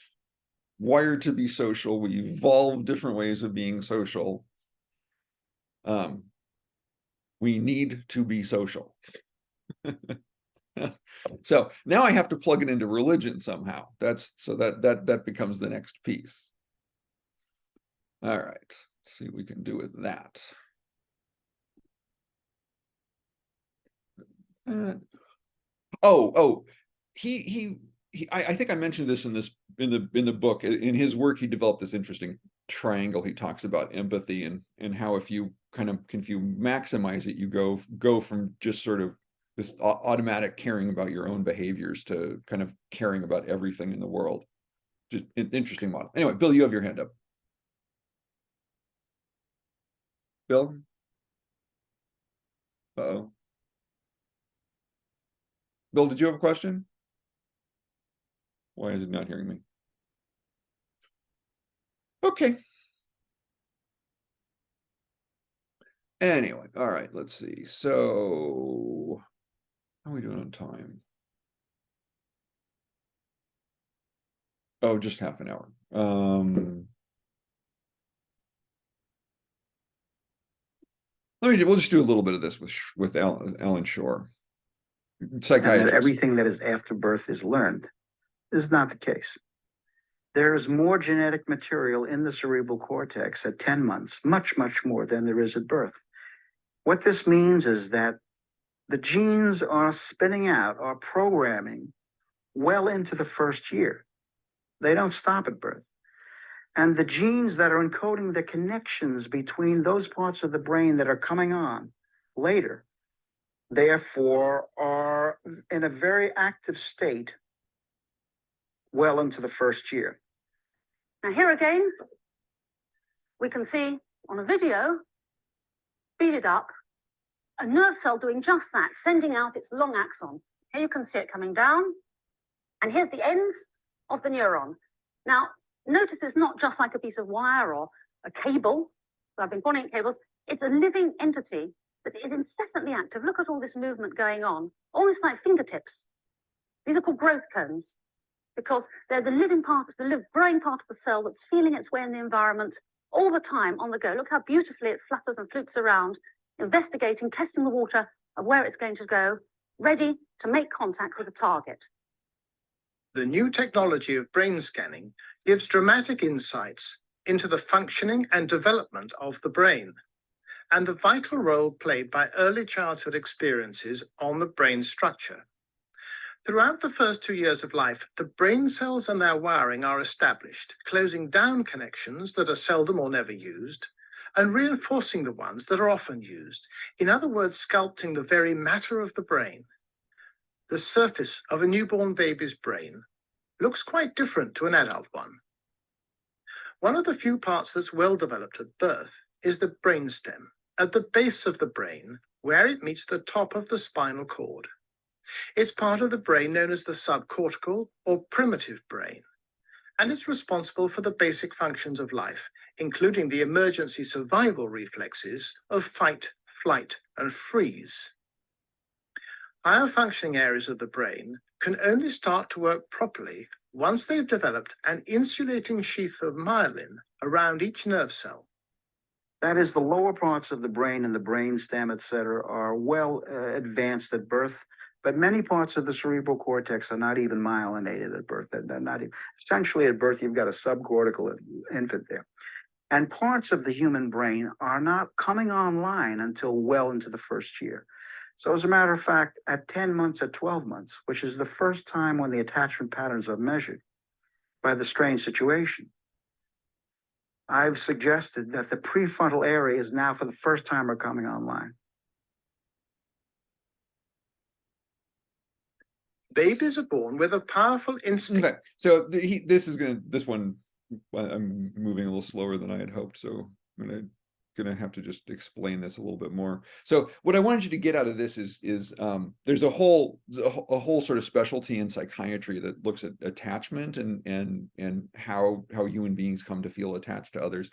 wired to be social. We evolved different ways of being social. We need to be social. So now I have to plug it into religion somehow. That becomes the next piece. All right, let's see what we can do with that. I think I mentioned this in the book. In his work, he developed this interesting triangle. He talks about empathy and how if you maximize it, you go from just sort of this automatic caring about your own behaviors to kind of caring about everything in the world. Just an interesting model. Anyway, Bill, you have your hand up. Bill? Uh-oh. Bill, did you have a question? Why is it not hearing me? Okay. Anyway, all right, let's see. So how are we doing on time? Oh, just half an hour. We'll just do a little bit of this with Alan Shore. Psychiatrist. And that everything that is after birth is learned. This is not the case. There's more genetic material in the cerebral cortex at 10 months, much, much more than there is at birth. What this means is that the genes are spinning out, are programming well into the first year. They don't stop at birth. And the genes that are encoding the connections between those parts of the brain that are coming on later, therefore, are in a very active state well into the first year. Now here again, we can see on a video, speeded up, a nerve cell doing just that, sending out its long axon. Here you can see it coming down, and here's the ends of the neuron. Now, notice it's not just like a piece of wire or a cable, there have been coordinate cables. It's a living entity that is incessantly active. Look at all this movement going on, almost like fingertips. These are called growth cones, because they're the living part of the growing part of the cell that's feeling its way in the environment all the time on the go. Look how beautifully it flutters and flutes around, investigating, testing the water of where it's going to go, ready to make contact with the target. The new technology of brain scanning gives dramatic insights into the functioning and development of the brain and the vital role played by early childhood experiences on the brain structure. Throughout the first 2 years of life, the brain cells and their wiring are established, closing down connections that are seldom or never used, and reinforcing the ones that are often used. In other words, sculpting the very matter of the brain. The surface of a newborn baby's brain looks quite different to an adult one. One of the few parts that's well developed at birth is the brainstem, at the base of the brain, where it meets the top of the spinal cord. It's part of the brain known as the subcortical or primitive brain, and it's responsible for the basic functions of life, including the emergency survival reflexes of fight, flight, and freeze. Higher functioning areas of the brain can only start to work properly once they've developed an insulating sheath of myelin around each nerve cell. That is, the lower parts of the brain and the brain stem, etc., are well advanced at birth, but many parts of the cerebral cortex are not even myelinated at birth. They're not even, essentially at birth, you've got a subcortical infant there. And parts of the human brain are not coming online until well into the first year. So as a matter of fact, at 10 months, at 12 months, which is the first time when the attachment patterns are measured by the strange situation, I've suggested that the prefrontal areas now for the first time are coming online. Babies are born with a powerful instinct. Okay, so this one, I'm moving a little slower than I had hoped, so I'm gonna have to just explain this a little bit more. So what I wanted you to get out of this is there's a whole sort of specialty in psychiatry that looks at attachment and how human beings come to feel attached to others.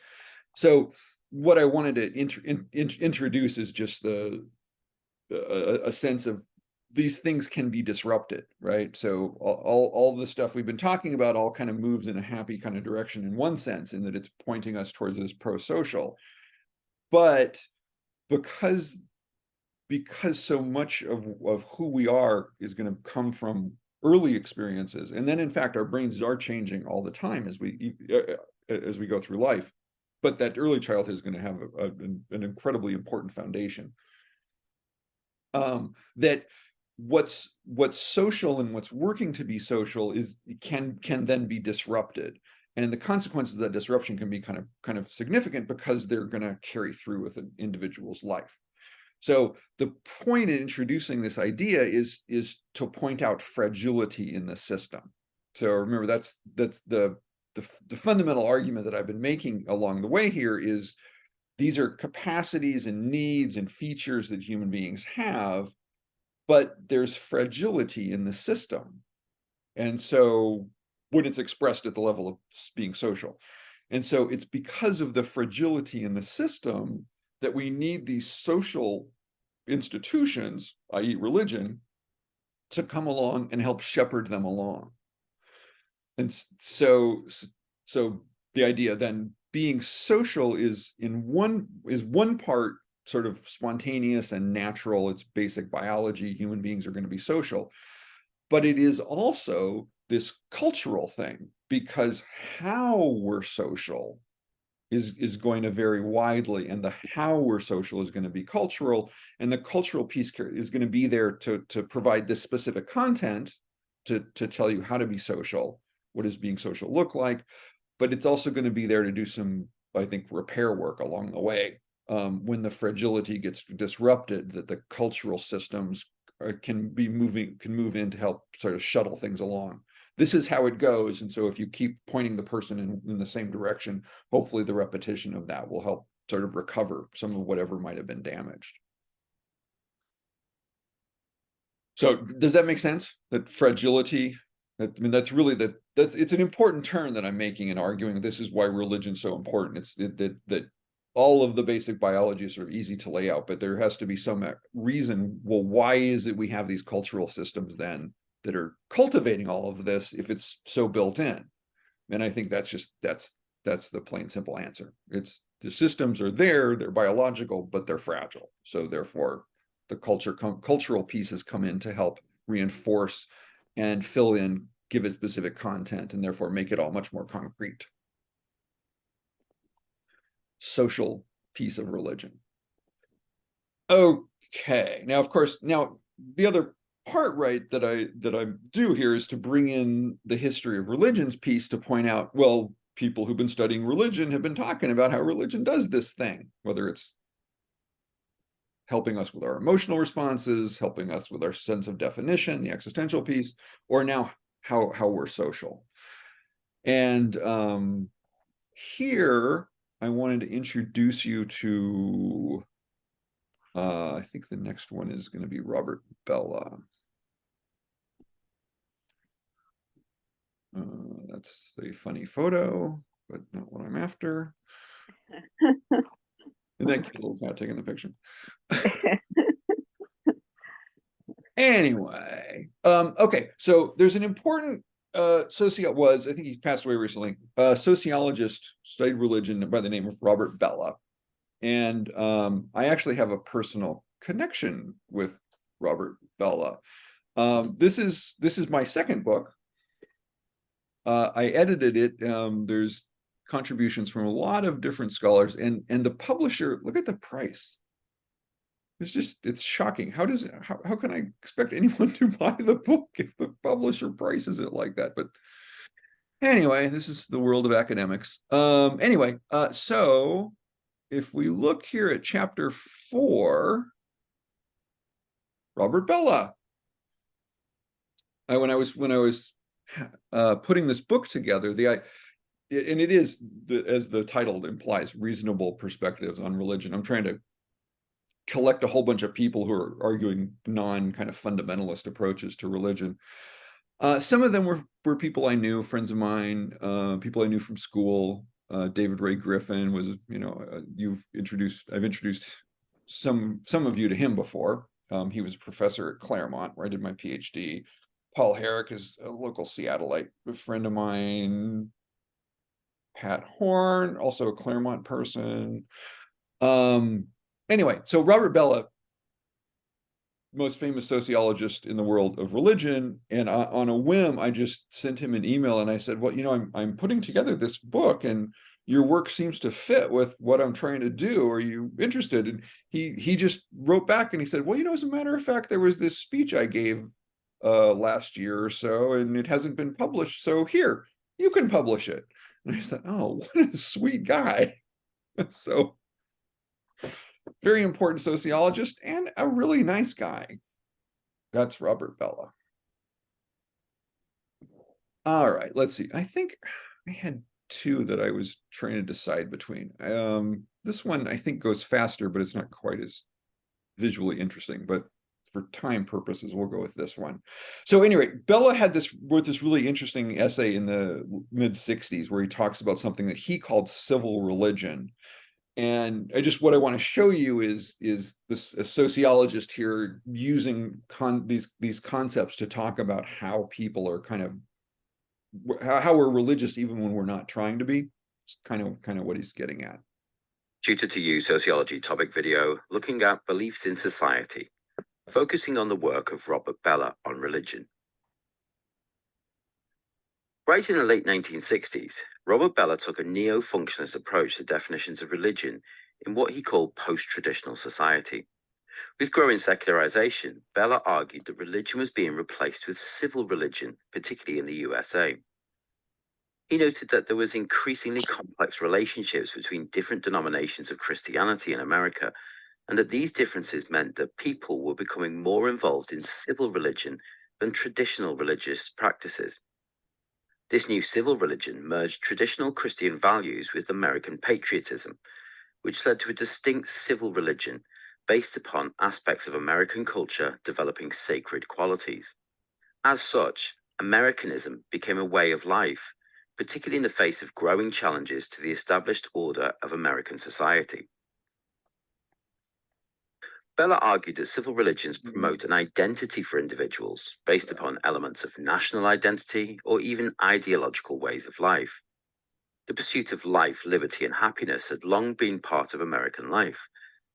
So what I wanted to introduce is just a sense of these things can be disrupted, right? So all the stuff we've been talking about all kind of moves in a happy kind of direction in one sense, in that it's pointing us towards this pro-social. But because so much of who we are is going to come from early experiences, and then in fact our brains are changing all the time as we go through life, but that early childhood is going to have an incredibly important foundation. That what's social and what's working to be social can then be disrupted. And the consequences of that disruption can be kind of significant because they're going to carry through with an individual's life. So the point in introducing this idea is to point out fragility in the system. So remember, that's the fundamental argument that I've been making along the way here is these are capacities and needs and features that human beings have, but there's fragility in the system. And so when it's expressed at the level of being social. And so it's because of the fragility in the system that we need these social institutions, i.e. religion, to come along and help shepherd them along. And so the idea then being social is one part sort of spontaneous and natural. It's basic biology. Human beings are going to be social, but it is also this cultural thing, because how we're social is going to vary widely, and the how we're social is going to be cultural, and the cultural piece is going to be there to provide this specific content to tell you how to be social, what does being social look like, but it's also going to be there to do some, I think, repair work along the way when the fragility gets disrupted, that the cultural systems can move in to help sort of shuttle things along. this is how it goes. And so if you keep pointing the person in the same direction, hopefully the repetition of that will help sort of recover some of whatever might have been damaged. So does that make sense? That fragility, I mean, that's really it's an important turn that I'm making in arguing this is why religion's so important. It's that all of the basic biology is sort of easy to lay out, but there has to be some reason. Well, why is it we have these cultural systems then that are cultivating all of this if it's so built in? And I think that's the plain simple answer. It's the systems are there, they're biological, but they're fragile. So therefore, the cultural pieces come in to help reinforce and fill in, give it specific content, and therefore make it all much more concrete. Social piece of religion. Okay, now of course, the other part, right, that I do here is to bring in the history of religions piece to point out, well, people who've been studying religion have been talking about how religion does this thing, whether it's helping us with our emotional responses, helping us with our sense of definition, the existential piece, or now how we're social. And here I wanted to introduce you to, I think the next one is going to be Robert Bellah. That's a funny photo, but not what I'm after. And that cute little cat taking the picture. Anyway, okay, so there's an important I think he's passed away recently, sociologist, studied religion by the name of Robert Bellah. And I actually have a personal connection with Robert Bellah. This is my second book. I edited it. There's contributions from a lot of different scholars, and the publisher, look at the price. It's shocking. How can I expect anyone to buy the book if the publisher prices it like that? But anyway, this is the world of academics. So if we look here at chapter 4, Robert Bellah. When I was putting this book together, and it is, as the title implies, reasonable perspectives on religion. I'm trying to collect a whole bunch of people who are arguing non-kind of fundamentalist approaches to religion. Some of them were people I knew, friends of mine, people I knew from school. David Ray Griffin was, I've introduced some of you to him before. He was a professor at Claremont, where I did my PhD. Paul Herrick is a local Seattleite, a friend of mine. Pat Horn, also a Claremont person. Anyway, so Robert Bellah, most famous sociologist in the world of religion, and on a whim, I just sent him an email and I said, well, I'm putting together this book and your work seems to fit with what I'm trying to do. Are you interested? And he just wrote back and he said, well, as a matter of fact, there was this speech I gave last year or so, and it hasn't been published. So here, you can publish it. And I said, oh, what a sweet guy. So very important sociologist and a really nice guy. That's Robert Bellah. All right, let's see. I think I had 2 that I was trying to decide between. This one I think goes faster, but it's not quite as visually interesting. But for time purposes, we'll go with this one. So anyway, Bellah wrote this really interesting essay in the mid-60s where he talks about something that he called civil religion. And what I want to show you is this a sociologist here using these concepts to talk about how people are how we're religious even when we're not trying to be. It's kind of what he's getting at. Tutor to You Sociology topic video looking at beliefs in society, focusing on the work of Robert Bellah on religion. Right in the late 1960s, Robert Bellah took a neo-functionalist approach to definitions of religion in what he called post-traditional society. With growing secularization, Bellah argued that religion was being replaced with civil religion, particularly in the USA. He noted that there was increasingly complex relationships between different denominations of Christianity in America, and that these differences meant that people were becoming more involved in civil religion than traditional religious practices. This new civil religion merged traditional Christian values with American patriotism, which led to a distinct civil religion based upon aspects of American culture developing sacred qualities. As such, Americanism became a way of life, particularly in the face of growing challenges to the established order of American society. Bella argued that civil religions promote an identity for individuals based upon elements of national identity or even ideological ways of life. The pursuit of life, liberty, and happiness had long been part of American life,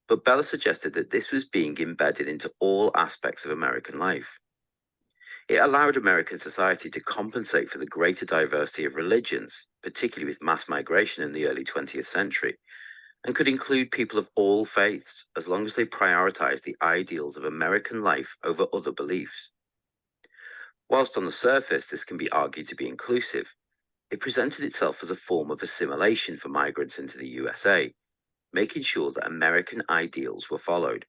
but Bella suggested that this was being embedded into all aspects of American life. It allowed American society to compensate for the greater diversity of religions, particularly with mass migration in the early 20th century, and could include people of all faiths as long as they prioritized the ideals of American life over other beliefs. Whilst on the surface this can be argued to be inclusive, it presented itself as a form of assimilation for migrants into the USA, making sure that American ideals were followed.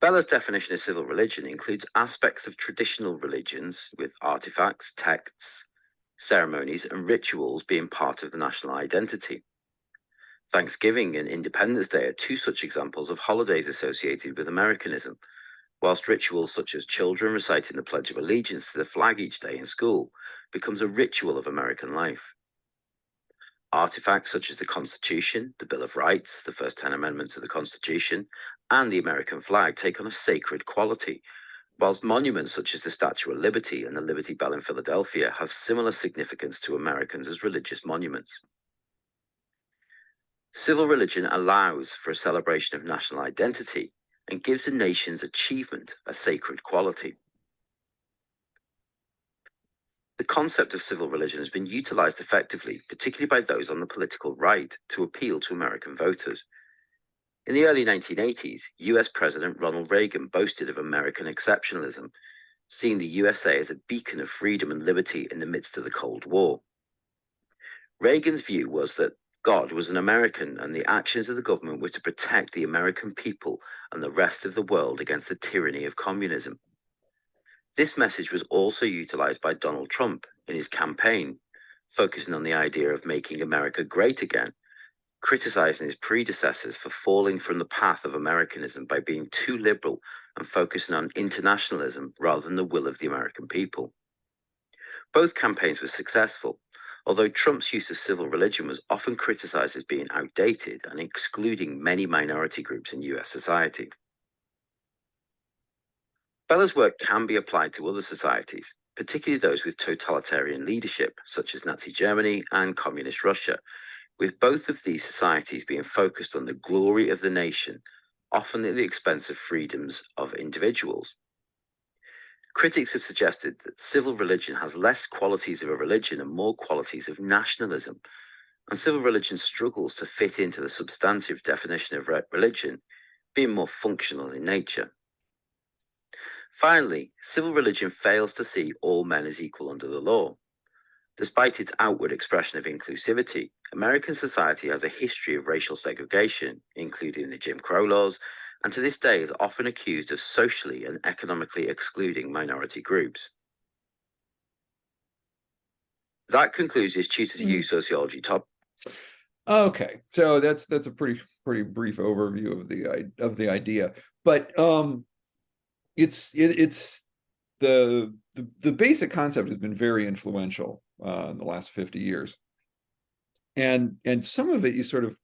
Bella's definition of civil religion includes aspects of traditional religions with artifacts, texts, ceremonies, and rituals being part of the national identity. Thanksgiving and Independence Day are two such examples of holidays associated with Americanism, whilst rituals such as children reciting the Pledge of Allegiance to the flag each day in school becomes a ritual of American life. Artifacts such as the Constitution, the Bill of Rights, the first 10 amendments of the Constitution, and the American flag take on a sacred quality, whilst monuments such as the Statue of Liberty and the Liberty Bell in Philadelphia have similar significance to Americans as religious monuments. Civil religion allows for a celebration of national identity and gives a nation's achievement a sacred quality. The concept of civil religion has been utilized effectively, particularly by those on the political right, to appeal to American voters. In the early 1980s, US President Ronald Reagan boasted of American exceptionalism, seeing the USA as a beacon of freedom and liberty in the midst of the Cold War. Reagan's view was that God was an American and the actions of the government were to protect the American people and the rest of the world against the tyranny of communism. This message was also utilized by Donald Trump in his campaign, focusing on the idea of making America great again, criticizing his predecessors for falling from the path of Americanism by being too liberal and focusing on internationalism rather than the will of the American people. Both campaigns were successful, although Trump's use of civil religion was often criticized as being outdated and excluding many minority groups in US society. Bella's work can be applied to other societies, particularly those with totalitarian leadership, such as Nazi Germany and Communist Russia, with both of these societies being focused on the glory of the nation, often at the expense of freedoms of individuals. Critics have suggested that civil religion has less qualities of a religion and more qualities of nationalism, and civil religion struggles to fit into the substantive definition of religion, being more functional in nature. Finally, civil religion fails to see all men as equal under the law. Despite its outward expression of inclusivity, American society has a history of racial segregation, including the Jim Crow laws, and to this day is often accused of socially and economically excluding minority groups. That concludes this Tutor to You sociology topic. Okay, so that's a pretty brief overview of the idea, but it's the basic concept has been very influential in the last 50 years, and some of it you sort of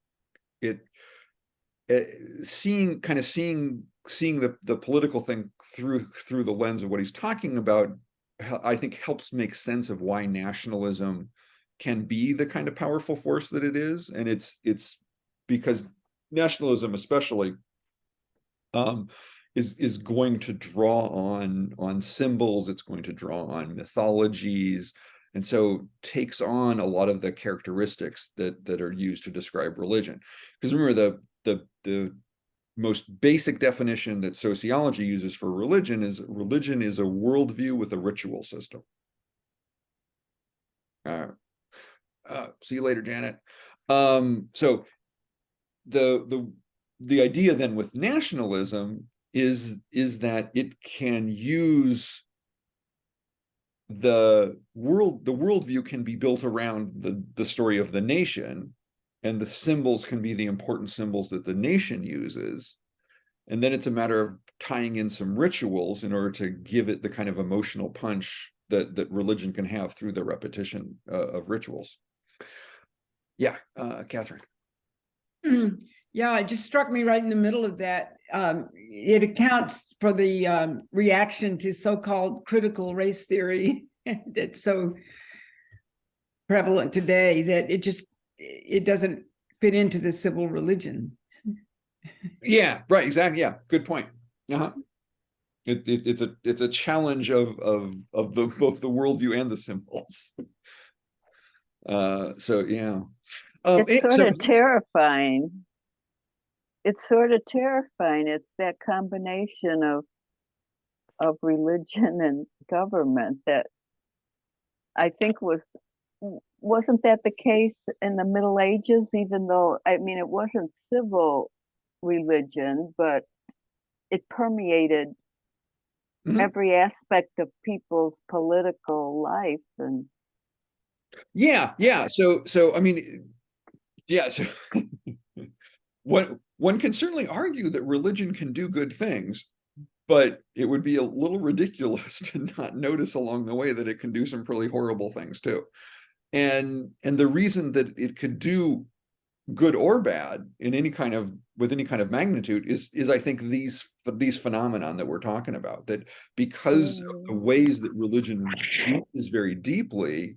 seeing the political thing through the lens of what he's talking about, I think helps make sense of why nationalism can be the kind of powerful force that it is, and it's because nationalism especially is going to draw on symbols, it's going to draw on mythologies, and so takes on a lot of the characteristics that are used to describe religion. Because remember, the most basic definition that sociology uses for religion is a worldview with a ritual system. See you later, Janet. So the idea then with nationalism is that it can use the worldview can be built around the story of the nation, and the symbols can be the important symbols that the nation uses. And then it's a matter of tying in some rituals in order to give it the kind of emotional punch that religion can have through the repetition of rituals. Yeah, Catherine. Yeah, it just struck me right in the middle of that. It accounts for the reaction to so-called critical race theory that's so prevalent today, that it doesn't fit into the civil religion. Yeah, right, exactly. Yeah, good point. It's a challenge of both the worldview and the symbols. So yeah. It's sort of terrifying. It's sort of terrifying. It's that combination of religion and government that I think wasn't that the case in the Middle Ages, even though, I mean, it wasn't civil religion, but it permeated every aspect of people's political life. And yeah. So I mean, yeah, so one can certainly argue that religion can do good things, but it would be a little ridiculous to not notice along the way that it can do some really horrible things too. And the reason that it could do good or bad in with any kind of magnitude is I think these phenomenon that we're talking about, that because of the ways that religion is very deeply,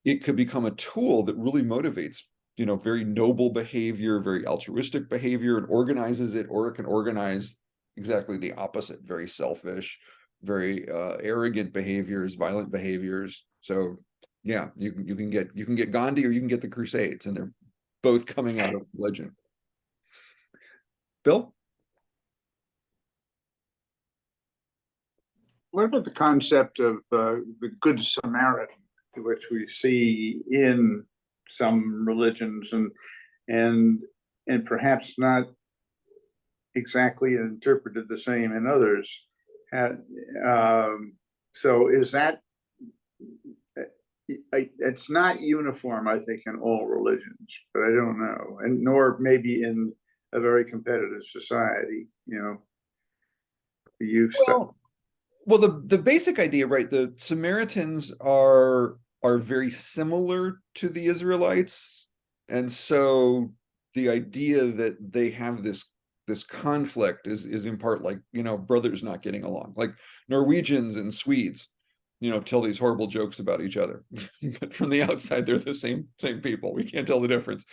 it could become a tool that really motivates, very noble behavior, very altruistic behavior, and organizes it, or it can organize exactly the opposite, very selfish, very arrogant behaviors, violent behaviors. So yeah, you can get Gandhi, or you can get the Crusades, and they're both coming out of religion. Bill? What about the concept of the Good Samaritan, which we see in some religions and perhaps not exactly interpreted the same in others? So is that, it's not uniform, I think, in all religions, but I don't know, and nor maybe in a very competitive society, Well, the basic idea, right? The Samaritans are very similar to the Israelites, and so the idea that they have this conflict is in part like, brothers not getting along, like Norwegians and Swedes, tell these horrible jokes about each other, but from the outside they're the same people. We can't tell the difference.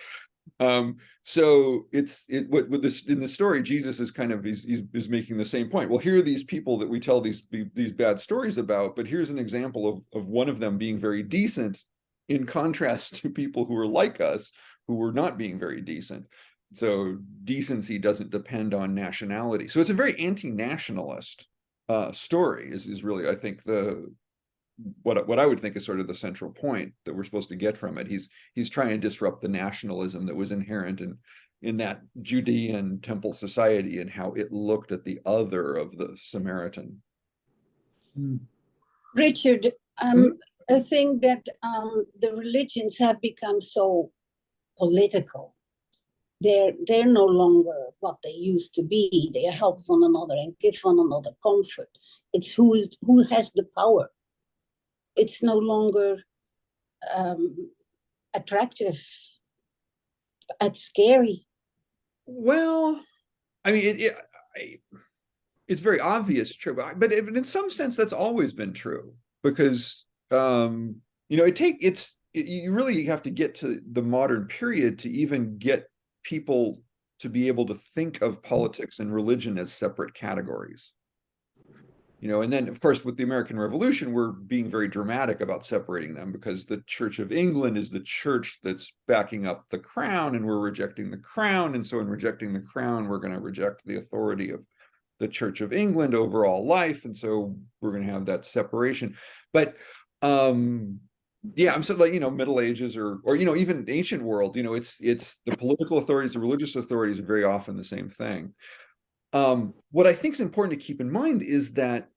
So what this in the story, Jesus is kind of he's making the same point. Well, here are these people that we tell these bad stories about, but here's an example of one of them being very decent, in contrast to people who are like us, who were not being very decent. So decency doesn't depend on nationality. So it's a very anti-nationalist story. Is really, I think, what I would think is sort of the central point that we're supposed to get from it. He's trying to disrupt the nationalism that was inherent in that Judean temple society, and how it looked at the other of the Samaritan. Richard, I think that the religions have become so political. They're no longer what they used to be. They help one another and give one another comfort. It's who has the power. It's no longer attractive. It's scary. Well, I mean, it's very obvious true, but in some sense that's always been true, because you really have to get to the modern period to even get people to be able to think of politics and religion as separate categories. And then, of course, with the American Revolution, we're being very dramatic about separating them, because the Church of England is the church that's backing up the crown, and we're rejecting the crown. And so in rejecting the crown, we're going to reject the authority of the Church of England over all life. And so we're going to have that separation. But yeah, I'm so like, Middle Ages or even ancient world, it's the political authorities, the religious authorities are very often the same thing. What I think is important to keep in mind is that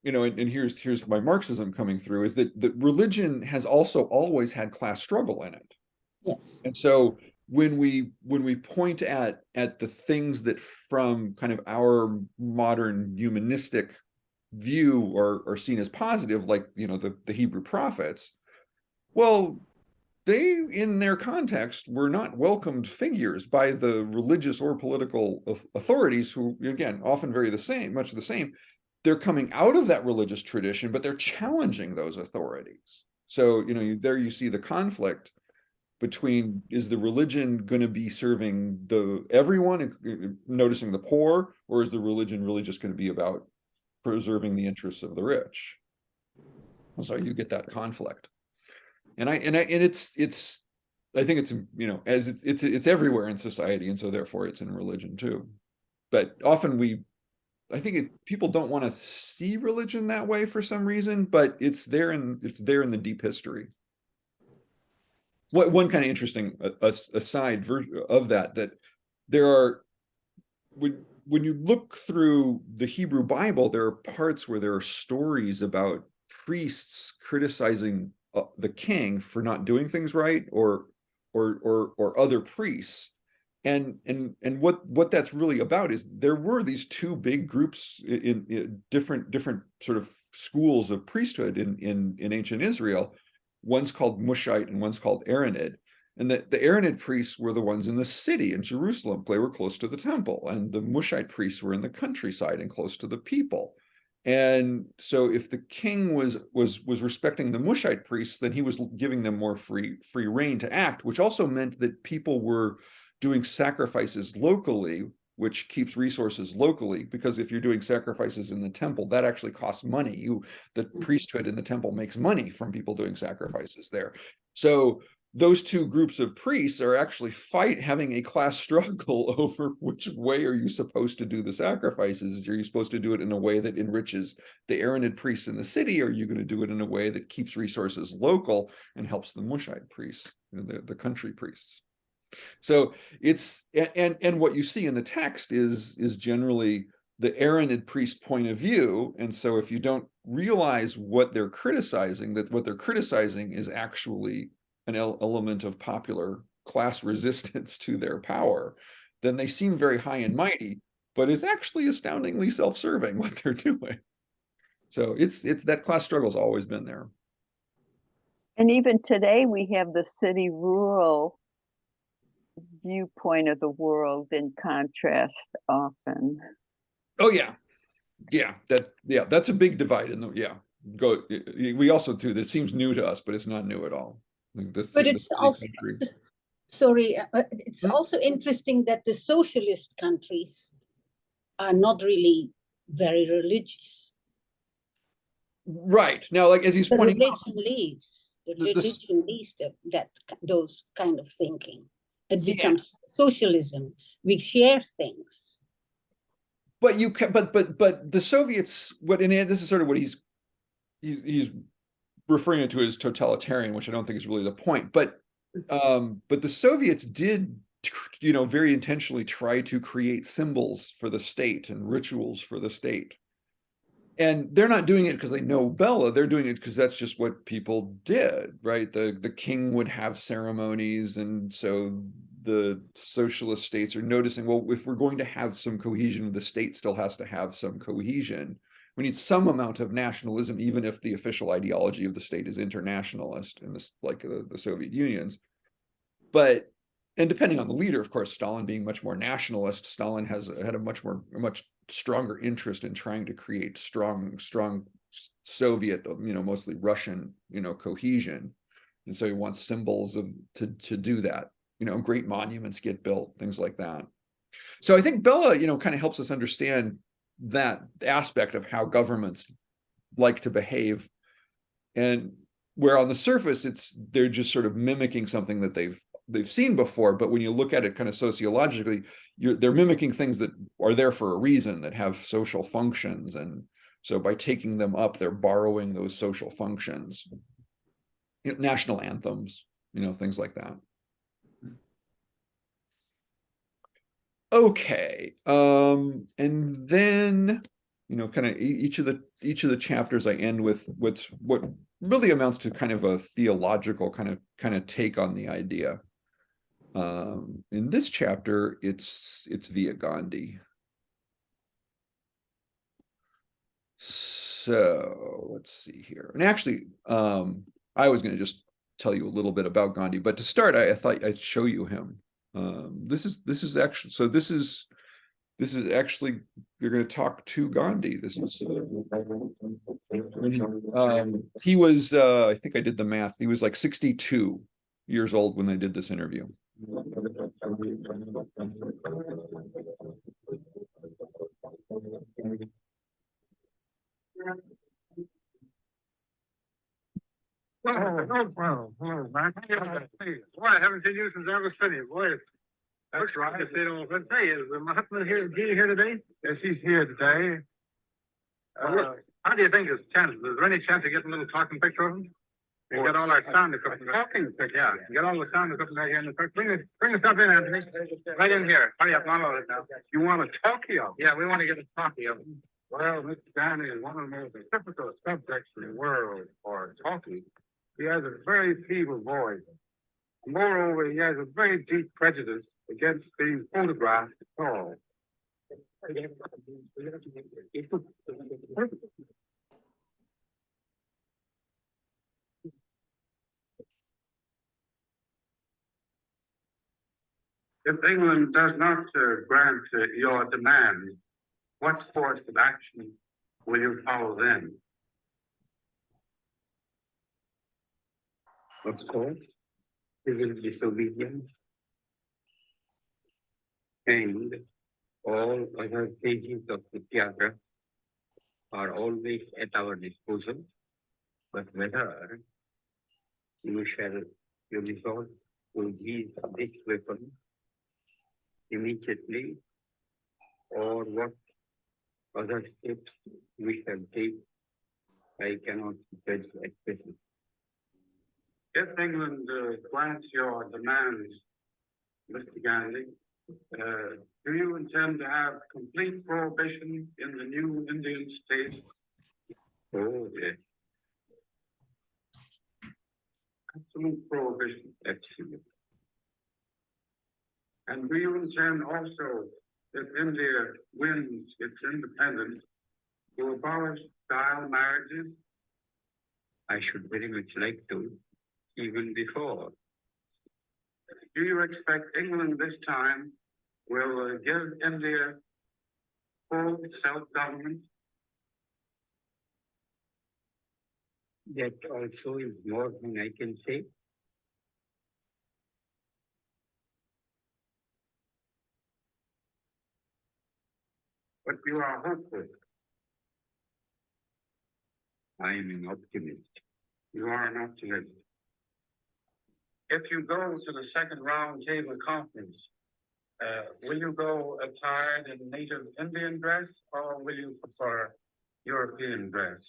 and here's my Marxism coming through, is that religion has also always had class struggle in it. Yes. And so when we point at the things that from kind of our modern humanistic view are seen as positive, like the Hebrew prophets, well, they in their context were not welcomed figures by the religious or political authorities, who again often much the same. They're coming out of that religious tradition, but they're challenging those authorities. So there you see the conflict between, is the religion going to be serving everyone, noticing the poor, or is the religion really just going to be about preserving the interests of the rich? So you get that conflict, and I think it's as it's everywhere in society, and so therefore it's in religion too. But often I think people don't want to see religion that way for some reason, but it's there in the deep history. One kind of interesting aside of that there are, when you look through the Hebrew Bible, there are parts where there are stories about priests criticizing the king for not doing things right, or other priests. And what that's really about is there were these two big groups in different sort of schools of priesthood in ancient Israel. One's called Mushite and one's called Aaronid. And the Aaronid priests were the ones in the city in Jerusalem. They were close to the temple, and the Mushite priests were in the countryside and close to the people. And so if the king was respecting the Mushite priests, then he was giving them more free reign to act, which also meant that people were doing sacrifices locally, which keeps resources locally, because if you're doing sacrifices in the temple, that actually costs money. The priesthood in the temple makes money from people doing sacrifices there. So those two groups of priests are actually having a class struggle over which way are you supposed to do the sacrifices. Are you supposed to do it in a way that enriches the Aaronid priests in the city, or are you going to do it in a way that keeps resources local and helps the Mushite priests, the country priests? So it's, and what you see in the text is generally the Aaronid priest point of view. And so if you don't realize what they're criticizing, that what they're criticizing is actually an element of popular class resistance to their power, then they seem very high and mighty, but it's actually astoundingly self-serving what they're doing. So it's that class struggle's always been there. And even today we have the city rural viewpoint of the world in contrast often. Oh yeah. That's a big divide in we also too, that seems new to us, but it's not new at all. But it's also, sorry, it's also interesting that the socialist countries are not really very religious. Right. Now, like as he's pointing out, the religion leaves that those kind of thinking. It becomes socialism. We share things. But but the Soviets, and this is sort of what he's referring to as totalitarian, which I don't think is really the point. But the Soviets did, very intentionally try to create symbols for the state and rituals for the state. And they're not doing it because they know Bella. They're doing it because that's just what people did, right? The king would have ceremonies, and so the socialist states are noticing, well, if we're going to have some cohesion, the state still has to have some cohesion. We need some amount of nationalism, even if the official ideology of the state is internationalist, in this, like the Soviet Union's. And depending on the leader, of course, Stalin being much more nationalist, Stalin had a much stronger interest in trying to create strong Soviet, mostly Russian, cohesion. And so he wants symbols to do that. Great monuments get built, things like that. So I think Bella, kind of helps us understand that aspect of how governments like to behave, and where on the surface they're just sort of mimicking something that they've seen before, but when you look at it kind of sociologically, they're mimicking things that are there for a reason, that have social functions, and so by taking them up, they're borrowing those social functions. National anthems, things like that. Okay, and then you know, kind of each of the chapters I end with what really amounts to kind of a theological kind of take on the idea. In this chapter, it's via Gandhi. So let's see here. And actually, I was going to just tell you a little bit about Gandhi, but to start, I thought I'd show you him. This is actually, so this is actually, you're going to talk to Gandhi. This is when he was, I think I did the math. He was like 62 years old when they did this interview. Boy, I haven't seen you since I was sitting. Boy, that's right. I said, oh, let's say, is Mahatma here, Gita here today? Yes, he's here today. How do you think his chances? Is there any chance of getting a little talking picture of him? We got all our sound equipment. Talking picture? Yeah, get all the sound equipment right here in the first. Bring the stuff in, Anthony. Right in here. Hurry up, unload it now. You want a talkie of him? Yeah, we want to get a talkie of him. Well, Mr. Stanley is one of the most difficult subjects in the world for talkie. He has a very feeble voice. Moreover, he has a very deep prejudice against being photographed at all. If England does not grant your demand, what course of action will you follow then? Of course, civil disobedience and all other stages of the theater are always at our disposal, but whether you resort to use this weapon immediately or what other steps we shall take, I cannot judge at present. If England grants your demands, Mr. Gandhi, do you intend to have complete prohibition in the new Indian states? Oh, yes. Absolute prohibition, absolutely. And do you intend also, if India wins its independence, to abolish child marriages? I should very much like to, even before. Do you expect England this time will give India full self-government? That also is more than I can say. But you are hopeful. I am an optimist. You are an optimist. If you go to the second round table conference, will you go attired in native Indian dress or will you prefer European dress?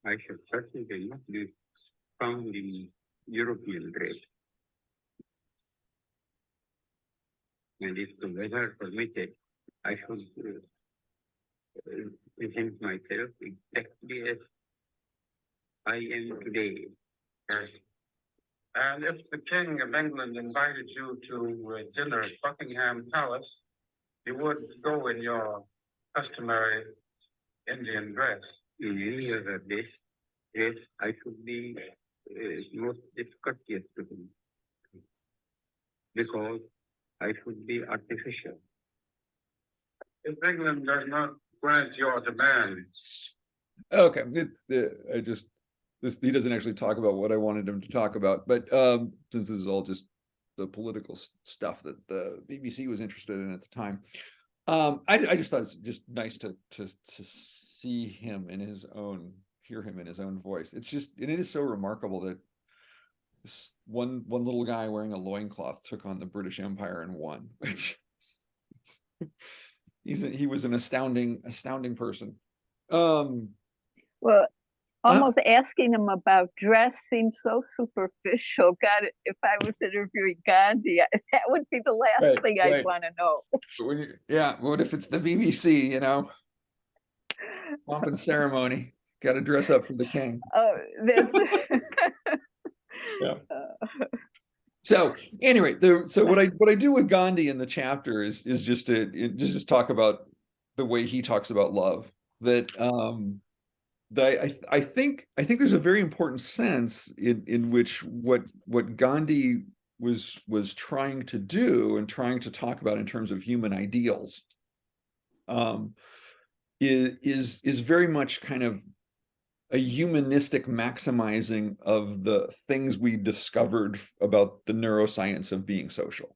I should certainly not be found in European dress. And if the weather permitted, I should present myself exactly as I am today. Yes. And if the King of England invited you to dinner at Buckingham Palace, you would go in your customary Indian dress. In any other place, yes, I should be most discourteous to him. Because I should be artificial. If England does not grant your demands. Okay, he doesn't actually talk about what I wanted him to talk about, but since this is all just the political stuff that the BBC was interested in at the time, I just thought it's just nice to see him in his own, hear him in his own voice. It's just, and it is so remarkable that this one little guy wearing a loincloth took on the British Empire and won. He was an astounding person. Well, almost asking him about dress seems so superficial. God, if I was interviewing Gandhi, that would be the last Right, thing I'd right. want to know. Yeah, what if it's the BBC, you know? Pomp and ceremony, got to dress up for the king. Oh, this. Yeah. So anyway, so what I do with Gandhi in the chapter is just to just talk about the way he talks about love. That I think there's a very important sense in which what Gandhi was trying to do and trying to talk about in terms of human ideals is very much kind of a humanistic maximizing of the things we discovered about the neuroscience of being social.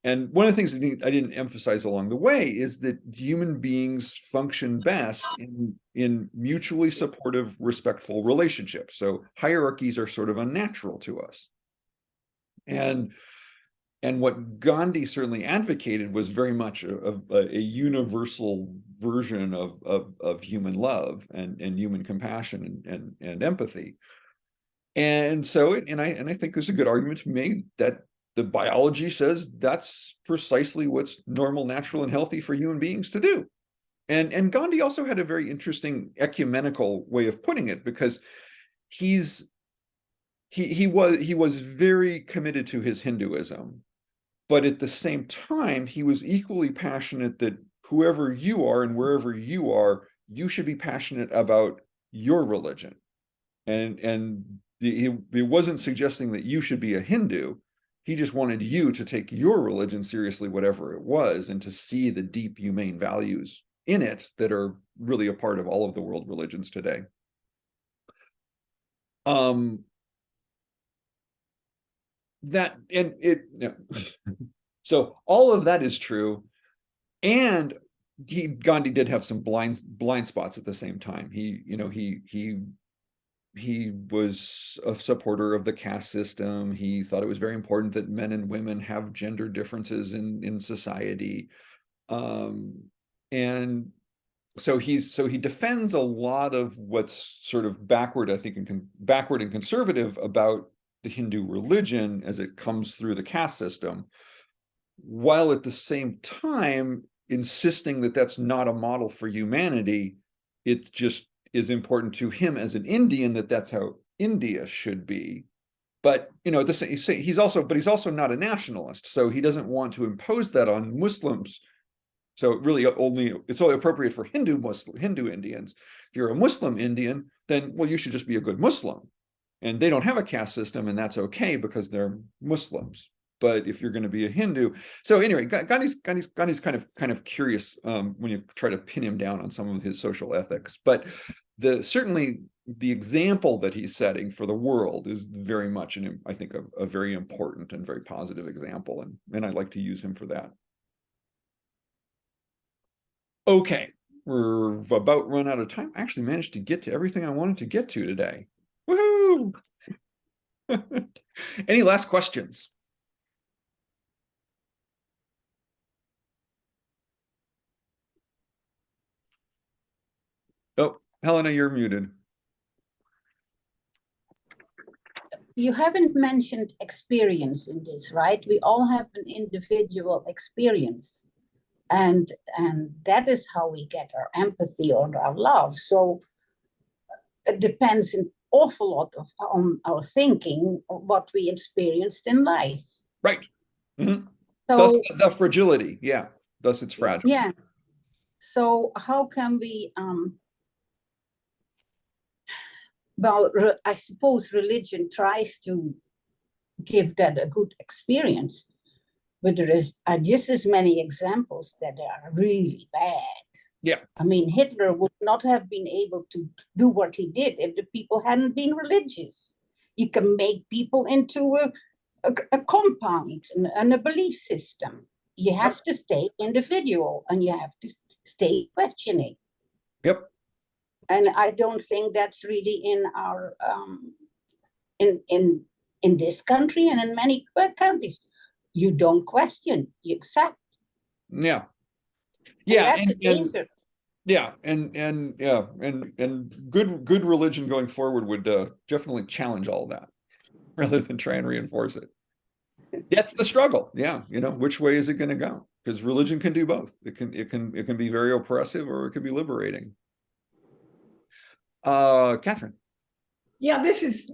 And one of the things that I didn't emphasize along the way is that human beings function best in mutually supportive, respectful relationships. So hierarchies are sort of unnatural to us. And what Gandhi certainly advocated was very much a universal version of human love and human compassion and empathy. And so, and I think there's a good argument to be made that the biology says that's precisely what's normal, natural, and healthy for human beings to do. And Gandhi also had a very interesting ecumenical way of putting it, because he was very committed to his Hinduism. But at the same time, he was equally passionate that whoever you are and wherever you are, you should be passionate about your religion. And he wasn't suggesting that you should be a Hindu. He just wanted you to take your religion seriously, whatever it was, and to see the deep humane values in it that are really a part of all of the world religions today. So all of that is true, and Gandhi did have some blind spots at the same time. He was a supporter of the caste system. He thought it was very important that men and women have gender differences in society, and so he defends a lot of what's sort of backward, I think, backward and conservative about the Hindu religion as it comes through the caste system, while at the same time insisting that that's not a model for humanity. It just is important to him as an Indian that that's how India should be. But he's also not a nationalist, so he doesn't want to impose that on Muslims. So it's only appropriate for Hindu Indians. If you're a Muslim Indian, then well, you should just be a good Muslim. And they don't have a caste system, and that's okay because they're Muslims. But if you're going to be a Hindu, so anyway, Gandhi's kind of curious when you try to pin him down on some of his social ethics. But certainly the example that he's setting for the world is very much, I think, a very important and very positive example, and I like to use him for that. Okay, we're about run out of time. I actually managed to get to everything I wanted to get to today. Woohoo! Any last questions? Oh, Helena, you're muted. You haven't mentioned experience in this, right? We all have an individual experience. And that is how we get our empathy or our love. So it depends an awful lot on our thinking of what we experienced in life. Right. Mm-hmm. So, thus the fragility. Yeah. Thus it's fragile. Yeah. So how can we, I suppose religion tries to give that a good experience, but there is just as many examples that are really bad. Yeah. I mean, Hitler would not have been able to do what he did if the people hadn't been religious. You can make people into a compound and a belief system. You have to stay individual and you have to stay questioning. Yep. And I don't think that's really in our in this country and in many countries. You don't question, you accept. Yeah. Yeah. And that's a danger. Yeah, and yeah, and good religion going forward would definitely challenge all of that rather than try and reinforce it. That's the struggle. Yeah, which way is it going to go? Because religion can do both. It can be very oppressive, or it can be liberating. Catherine. Yeah, this is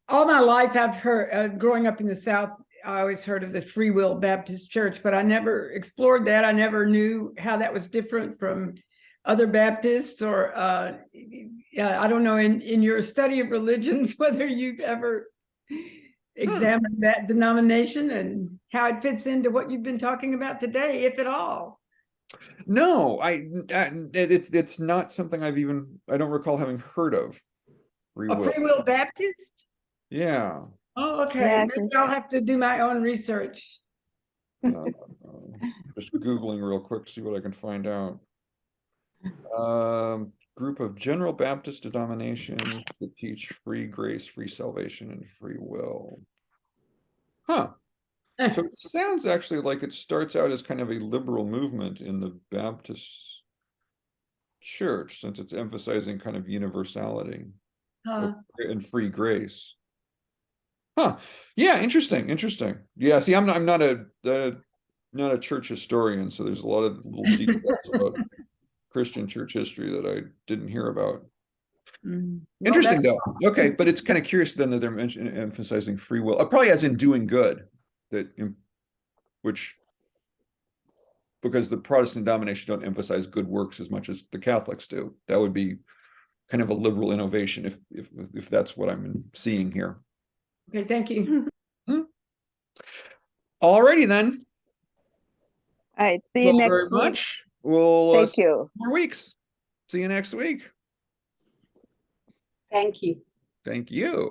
all my life I've heard, growing up in the South, I always heard of the Free Will Baptist Church, but I never explored that. I never knew how that was different from other Baptists, or I don't know, in your study of religions, whether you've ever examined that denomination and how it fits into what you've been talking about today, if at all. No, it's not something I don't recall having heard of. A Free Will Baptist? Yeah. Oh, okay. Yeah, Maybe I'll have to do my own research. Just Googling real quick, see what I can find out. Group of general Baptist denominations that teach free grace, free salvation, and free will. Huh. So it sounds actually like it starts out as kind of a liberal movement in the Baptist church, since it's emphasizing kind of universality and free grace. Huh. Yeah, interesting. Yeah, see, I'm not a church historian, so there's a lot of little details about Christian church history that I didn't hear about. Interesting though. Okay, but it's kind of curious then that they're emphasizing free will, probably as in doing good, because the Protestant denominations don't emphasize good works as much as the Catholics do. That would be kind of a liberal innovation if that's what I'm seeing here. Okay, thank you. Alrighty then. All right, see you next very week. much. We'll Thank you. 4 weeks. See you next week. Thank you. Thank you.